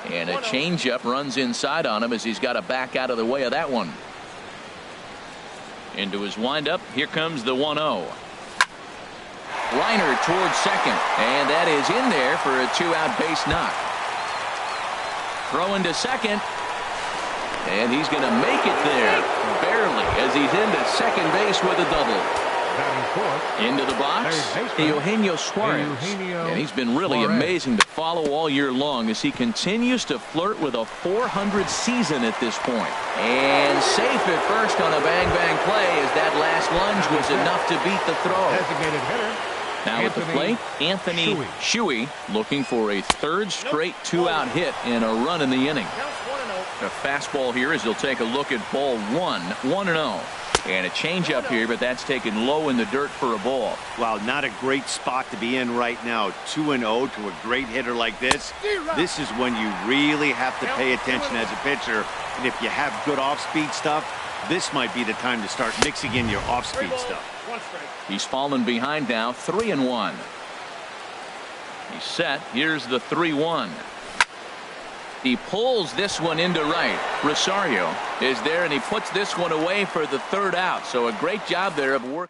And a changeup runs inside on him as he's got to back out of the way of that one. Into his windup, here comes the 1-0. Reiner towards second, and that is in there for a 2-out base knock. Throw into second, and he's going to make it there, barely, as he's into second base with a double. Into the box, Eugenio Suarez. And he's been really amazing to follow all year long as he continues to flirt with a .400 season at this point. And safe at first on a bang-bang play as that last lunge was enough to beat the throw. Now at the plate, Anthony Shuey looking for a 3rd straight 2-out hit and a run in the inning. A fastball here as he'll take a look at ball 1, 1-0. And a changeup here, but that's taken low in the dirt for a ball. Wow, not a great spot to be in right now. 2-0 to a great hitter like this. This is when you really have to pay attention as a pitcher. And if you have good off-speed stuff, this might be the time to start mixing in your off-speed stuff. He's fallen behind now, 3-1. He's set. Here's the 3-1. He pulls this one into right. Rosario is there, and he puts this one away for the 3rd out. So a great job there of work.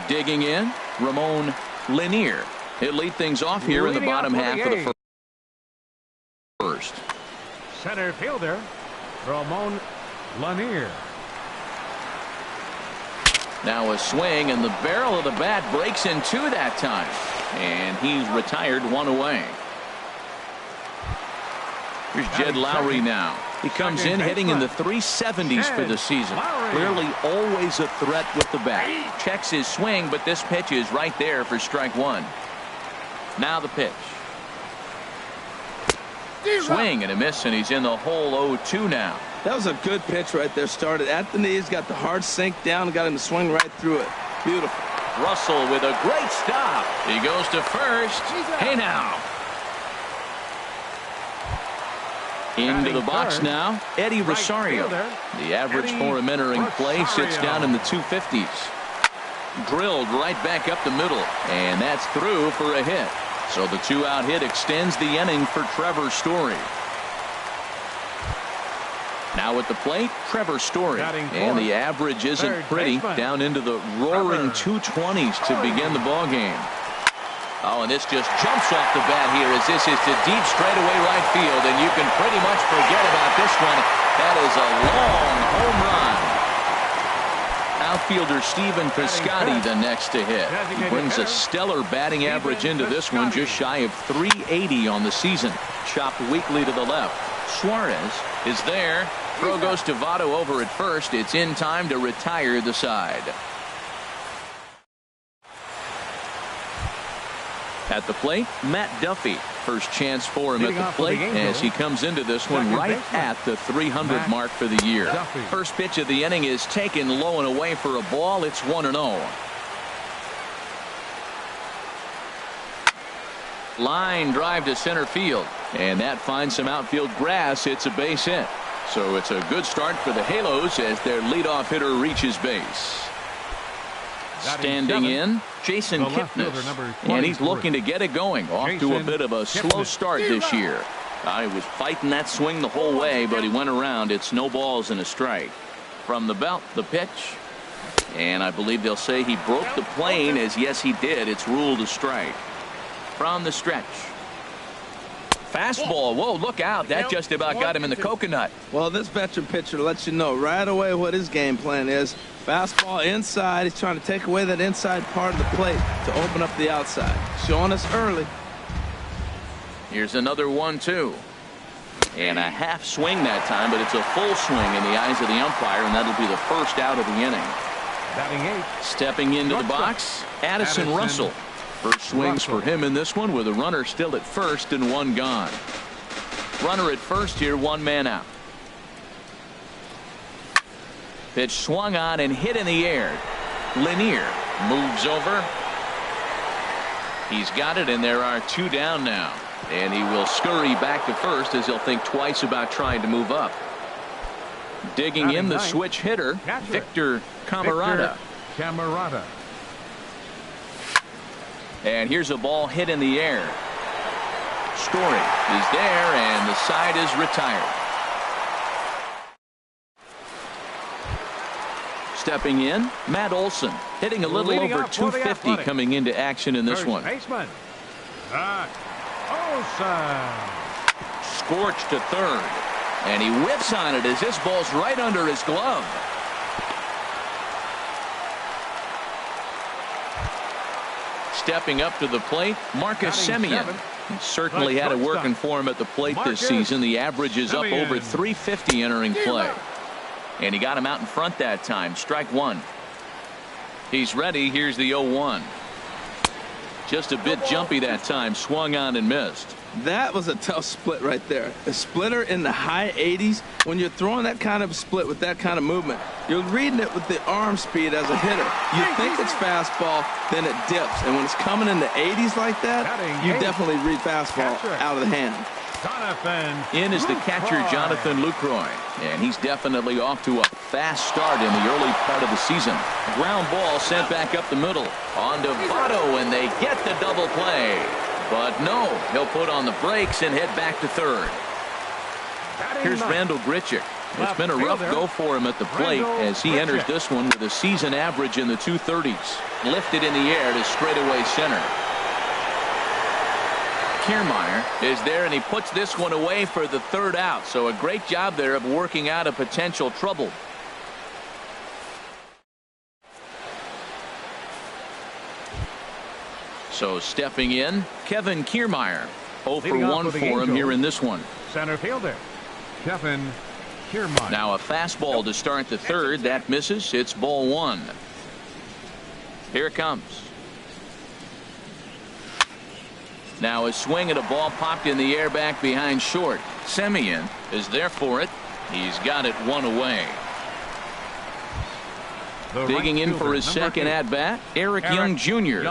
Digging in, Ramon Lanier. He'll lead things off here in the bottom half of the first. Center fielder, Ramon Lanier. Now a swing, and the barrel of the bat breaks in 2 that time. And he's retired, 1 away. Here's Jed Lowry now. He comes in hitting in the 370s for the season. Clearly always a threat with the bat. Checks his swing, but this pitch is right there for strike 1. Now the pitch. Swing and a miss, and he's in the hole 0-2 now. That was a good pitch right there. Started at the knees, got the hard sink down, and got him to swing right through it. Beautiful. Russell with a great stop. He goes to first. Hey now. Into the box now, Eddie Rosario. The average for him entering play sits down in the 250s. Drilled right back up the middle, and that's through for a hit. So the 2-out hit extends the inning for Trevor Story. Now at the plate, Trevor Story. And the average isn't pretty, down into the roaring 220s to begin the ball game. Oh, and this just jumps off the bat here as this is to deep straightaway right field, and you can pretty much forget about this one. That is a long home run. Outfielder Stephen Piscotty the next to hit. He brings a stellar batting average into this one, just shy of 380 on the season. Chopped weakly to the left. Suarez is there. Throw goes to Votto over at first. It's in time to retire the side. At the plate, Matt Duffy. First chance for him at the plate as he comes into this one right at the 300 mark for the year. First pitch of the inning is taken low and away for a ball. It's 1-0. Line drive to center field, and that finds some outfield grass. It's a base hit. So it's a good start for the Halos as their leadoff hitter reaches base. Standing in, Jason Kipnis, and he's looking to get it going. Off to a bit of a slow start this year. He was fighting that swing the whole way, but he went around. It's no balls and a strike. From the belt, the pitch. And I believe they'll say he broke the plane, as yes, he did. It's ruled a strike. From the stretch. Fastball. Whoa, look out. That just about got him in the coconut. Well, this veteran pitcher lets you know right away what his game plan is. Fastball inside. He's trying to take away that inside part of the plate to open up the outside. Showing us early. Here's another 1-2. And a half swing that time, but it's a full swing in the eyes of the umpire, and that'll be the first out of the inning. Batting 8. Stepping into the box, Addison Russell. First swings for him in this one with a runner still at first and one gone. Runner at first here, one man out. Pitch swung on and hit in the air. Lanier moves over. He's got it, and there are two down now. And he will scurry back to first as he'll think twice about trying to move up. Digging in the switch hitter, Victor Camarada. And here's a ball hit in the air. Story is there, and the side is retired. Stepping in, Matt Olson, hitting a little over 250 coming into action in this one. Baseman, Olson. Scorched to third, and he whips on it as this ball's right under his glove. Stepping up to the plate, Marcus Semien. He certainly had it working for him at the plate this season. The average is up over 350 entering play. And he got him out in front that time. Strike one. He's ready. Here's the 0-1. Just a bit jumpy that time. Swung on and missed. That was a tough split right there. A splitter in the high 80s. When you're throwing that kind of split with that kind of movement, you're reading it with the arm speed as a hitter. You think it's fastball, then it dips. And when it's coming in the 80s like that, you definitely read fastball out of the hand. In is the catcher, Jonathan Lucroy. And he's definitely off to a fast start in the early part of the season. Ground ball sent back up the middle. On to Votto, and they get the double play. But no, he'll put on the brakes and head back to third. Here's Randall Grichuk. It's been a rough go for him at the plate as he enters this one with a season average in the 230s. Lifted in the air to straightaway center. Kiermaier is there, and he puts this one away for the third out. So a great job there of working out a potential trouble. So stepping in, Kevin Kiermaier. 0 for 1 for him here in this one. Center fielder, Kevin Kiermaier. Now a fastball to start the third. That misses. It's ball one. Here it comes. Now a swing at a ball popped in the air back behind short. Semien is there for it. He's got it one away. Digging in for his second at bat, Eric Young Jr.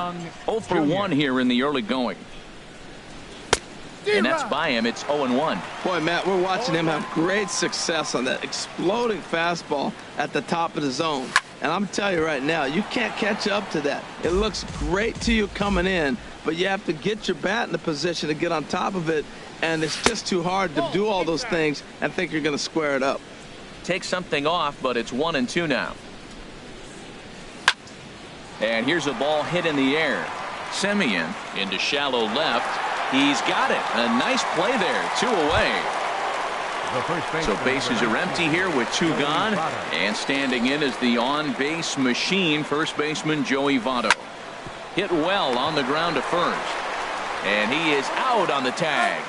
0 for 1 here in the early going. And that's by him. It's 0-1. Boy, Matt, we're watching him have great success on that exploding fastball at the top of the zone. And I'm telling you right now, you can't catch up to that. It looks great to you coming in, but you have to get your bat in the position to get on top of it. And it's just too hard to do all those things and think you're going to square it up. Take something off, but it's 1-2 now. And here's a ball hit in the air. Semien into shallow left. He's got it. A nice play there. 2 away. So bases are empty here with 2 gone. And standing in is the on-base machine, first baseman Joey Votto. Hit well on the ground to first. And he is out on the tag.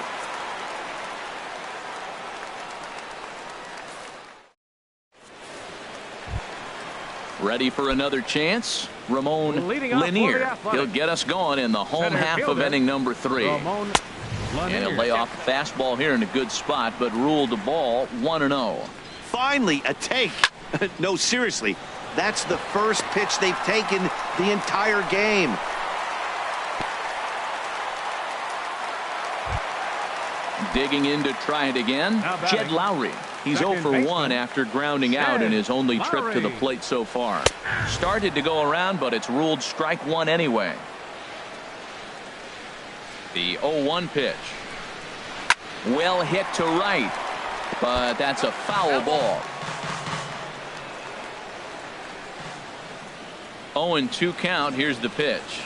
Ready for another chance? Ramon Leading off for the Lanier. Athletics. He'll get us going in the home Center half of fielder, inning number 3. Ramon And he'll Lanier. lay off the fastball here in a good spot, but ruled the ball 1-0. Finally, a take. No, seriously, that's the first pitch they've taken the entire game. Digging in to try it again, Now batting, Jed Lowry. He's second 0 for 1 baseman, after grounding out in his only trip to the Lowry. plate so far. Started to go around, but it's ruled strike 1 anyway. The 0-1 pitch. Well hit to right, but that's a foul ball. 0-2 count. Here's the pitch.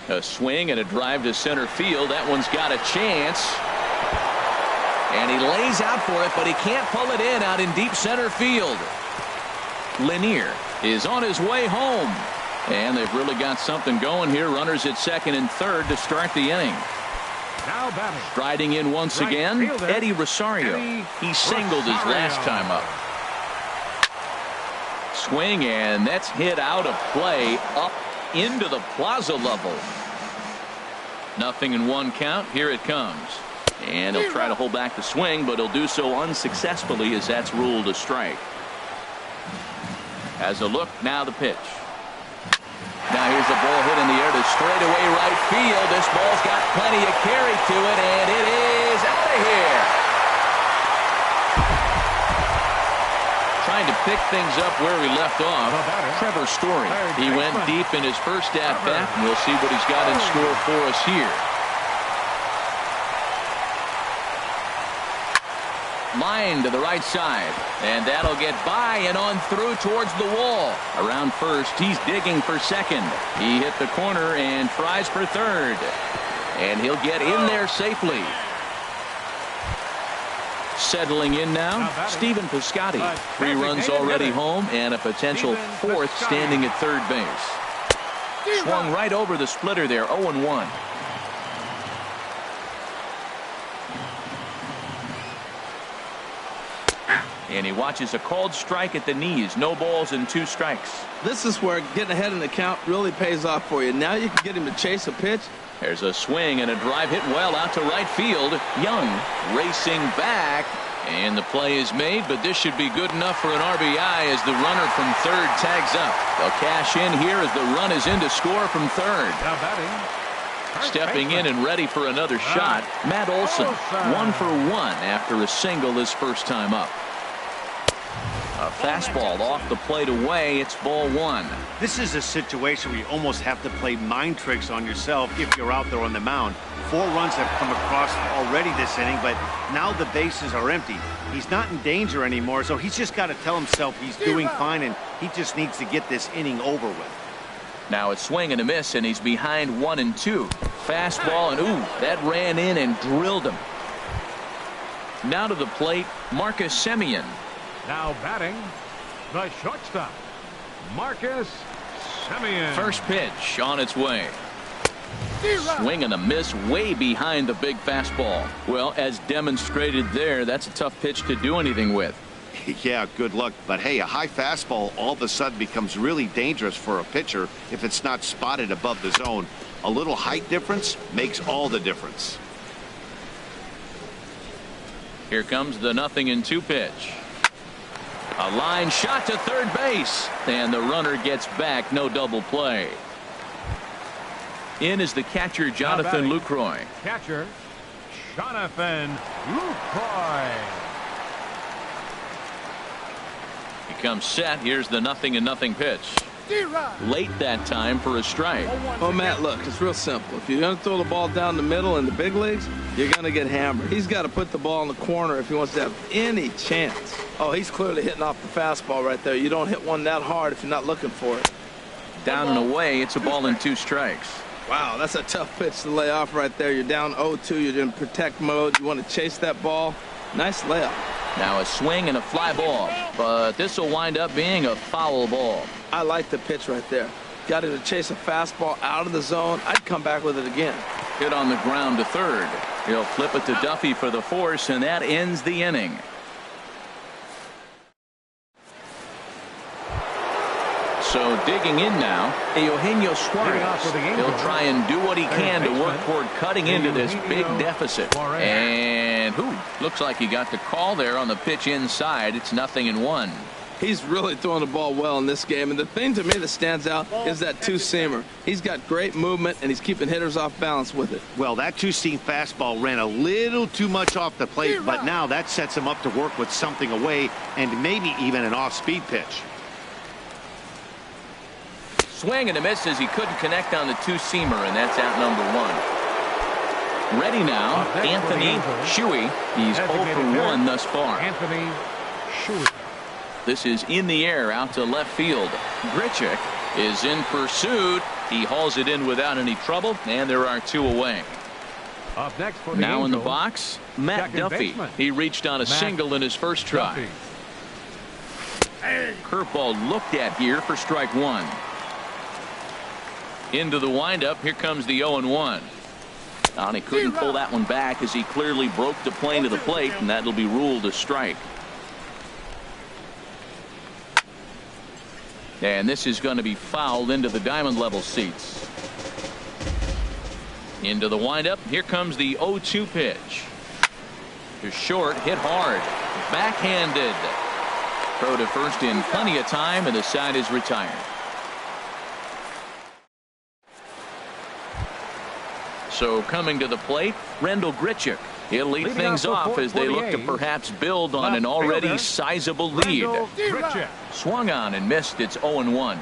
A swing and a drive to center field. That one's got a chance. And he lays out for it, but he can't pull it in out in deep center field. Lanier is on his way home. And they've really got something going here. Runners at second and third to start the inning. Now batting. Striding in once Right again, fielder, Eddie Rosario. Eddie He singled his last Rosario. time up. Swing, and that's hit out of play up into the plaza level. 0-1 count. Here it comes. And he'll try to hold back the swing, but he'll do so unsuccessfully as that's ruled a strike. As a look, now the pitch. Now here's a ball hit in the air to straightaway right field. This ball's got plenty of carry to it, and it is out of here. Trying to pick things up where we left off. Trevor Story. He went deep in his first at-bat, and we'll see what he's got in store for us here. Line to the right side, and that'll get by and on through towards the wall. Around first, he's digging for second. He hit the corner and tries for third, and he'll get in there safely. Settling in now, Stephen Piscotty. 3 runs already home and a potential 4th standing at third base. Swung right over the splitter there, 0-1. And he watches a called strike at the knees. No balls and 2 strikes. This is where getting ahead in the count really pays off for you. Now you can get him to chase a pitch. There's a swing and a drive hit well out to right field. Young racing back, and the play is made, but this should be good enough for an RBI as the runner from third tags up. They'll cash in here as the run is in to score from third. Now batting. Stepping in and ready for another shot, Matt Olson. 1 for 1 after a single his first time up. A fastball off the plate away. It's ball 1. This is a situation where you almost have to play mind tricks on yourself if you're out there on the mound. 4 runs have come across already this inning, but now the bases are empty. He's not in danger anymore, so he's just got to tell himself he's doing fine, and he just needs to get this inning over with. Now a swing and a miss, and he's behind 1-2. Fastball, and ooh, that ran in and drilled him. Now to the plate, Marcus Semien. Now batting, the shortstop, Marcus Semien. First pitch on its way. Swing and a miss way behind the big fastball. Well, as demonstrated there, that's a tough pitch to do anything with. Yeah, good luck. But hey, a high fastball all of a sudden becomes really dangerous for a pitcher if it's not spotted above the zone. A little height difference makes all the difference. Here comes the 0-2 pitch. A line shot to third base, and the runner gets back. No double play. In is the catcher, Jonathan Lucroy. Catcher, Jonathan Lucroy. He comes set. Here's the 0-0 pitch. Late that time for a strike. Oh, Matt, look, it's real simple. If you're going to throw the ball down the middle in the big leagues, you're going to get hammered. He's got to put the ball in the corner if he wants to have any chance. Oh, he's clearly hitting off the fastball right there. You don't hit one that hard if you're not looking for it. Down and away, it's a ball and 2 strikes. Wow, that's a tough pitch to lay off right there. You're down 0-2. You're in protect mode. You want to chase that ball. Nice layup. Now a swing and a fly ball, but this will wind up being a foul ball. I like the pitch right there. Got him to chase a fastball out of the zone. I'd come back with it again. Hit on the ground to third. He'll flip it to Duffy for the force, and that ends the inning. So digging in now, Eugenio Suarez. He'll try and do what he can to work toward cutting into this big deficit. And looks like he got the call there on the pitch inside. It's 0-1. He's really throwing the ball well in this game, and the thing to me that stands out is that two-seamer. He's got great movement, and he's keeping hitters off balance with it. Well, that two-seam fastball ran a little too much off the plate, but now that sets him up to work with something away and maybe even an off-speed pitch. Swing and a miss as he couldn't connect on the two-seamer, and that's out number 1. Ready now, Anthony Shuey. He's 0 for 1 thus far. Anthony Shuey. This is in the air out to left field. Grichuk is in pursuit. He hauls it in without any trouble, and there are 2 away. Up next for the now Angels, in the box, Matt Duffy. He reached on a single in his first try. Curveball looked at here for strike 1. Into the windup. Here comes the 0-1. And he couldn't pull that one back as he clearly broke the plane to the plate, and that'll be ruled a strike. And this is going to be fouled into the diamond level seats. Into the windup. Here comes the 0-2 pitch. To short, hit hard. Backhanded. Throw to first in plenty of time, and the side is retired. So coming to the plate, Rendell Grichuk. He'll lead things off as they look to perhaps build on an already sizable lead. Swung on and missed. It's 0-1.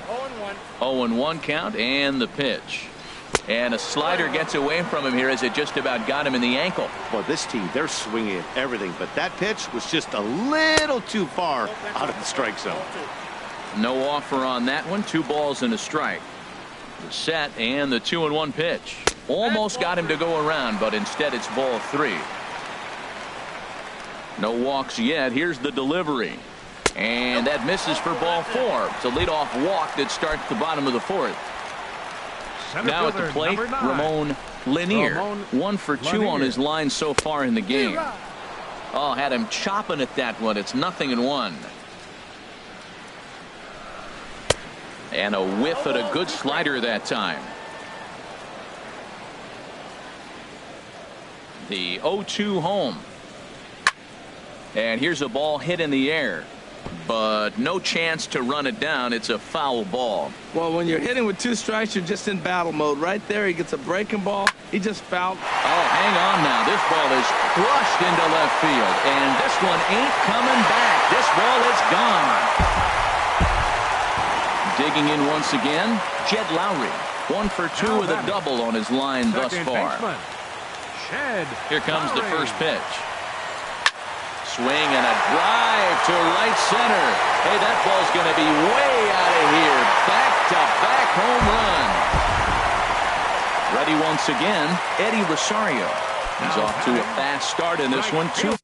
0-1 count, and the pitch. And a slider gets away from him here as it just about got him in the ankle. Well, this team, they're swinging at everything, but that pitch was just a little too far out of the strike zone. No offer on that one. 2 balls and a strike. The set and the 2-1 pitch. Almost got him to go around, but instead it's ball 3. No walks yet. Here's the delivery. And that misses for ball 4. It's a leadoff walk that starts the bottom of the 4th. Now at the plate, Ramon Lanier. 1 for 2 on his line so far in the game. Oh, had him chopping at that one. It's 0-1. And a whiff at a good slider that time. The 0-2 home. And here's a ball hit in the air, but no chance to run it down. It's a foul ball. Well, when you're hitting with 2 strikes, you're just in battle mode. Right there, he gets a breaking ball. He just fouled. Oh, hang on now. This ball is crushed into left field, and this one ain't coming back. This ball is gone. Digging in once again, Jed Lowry. 1 for 2 with a double on his line thus far. Here comes the first pitch. Swing and a drive to right center. Hey, that ball's going to be way out of here. Back-to-back home run. Ready once again, Eddie Rosario. He's off to a fast start in this one. 2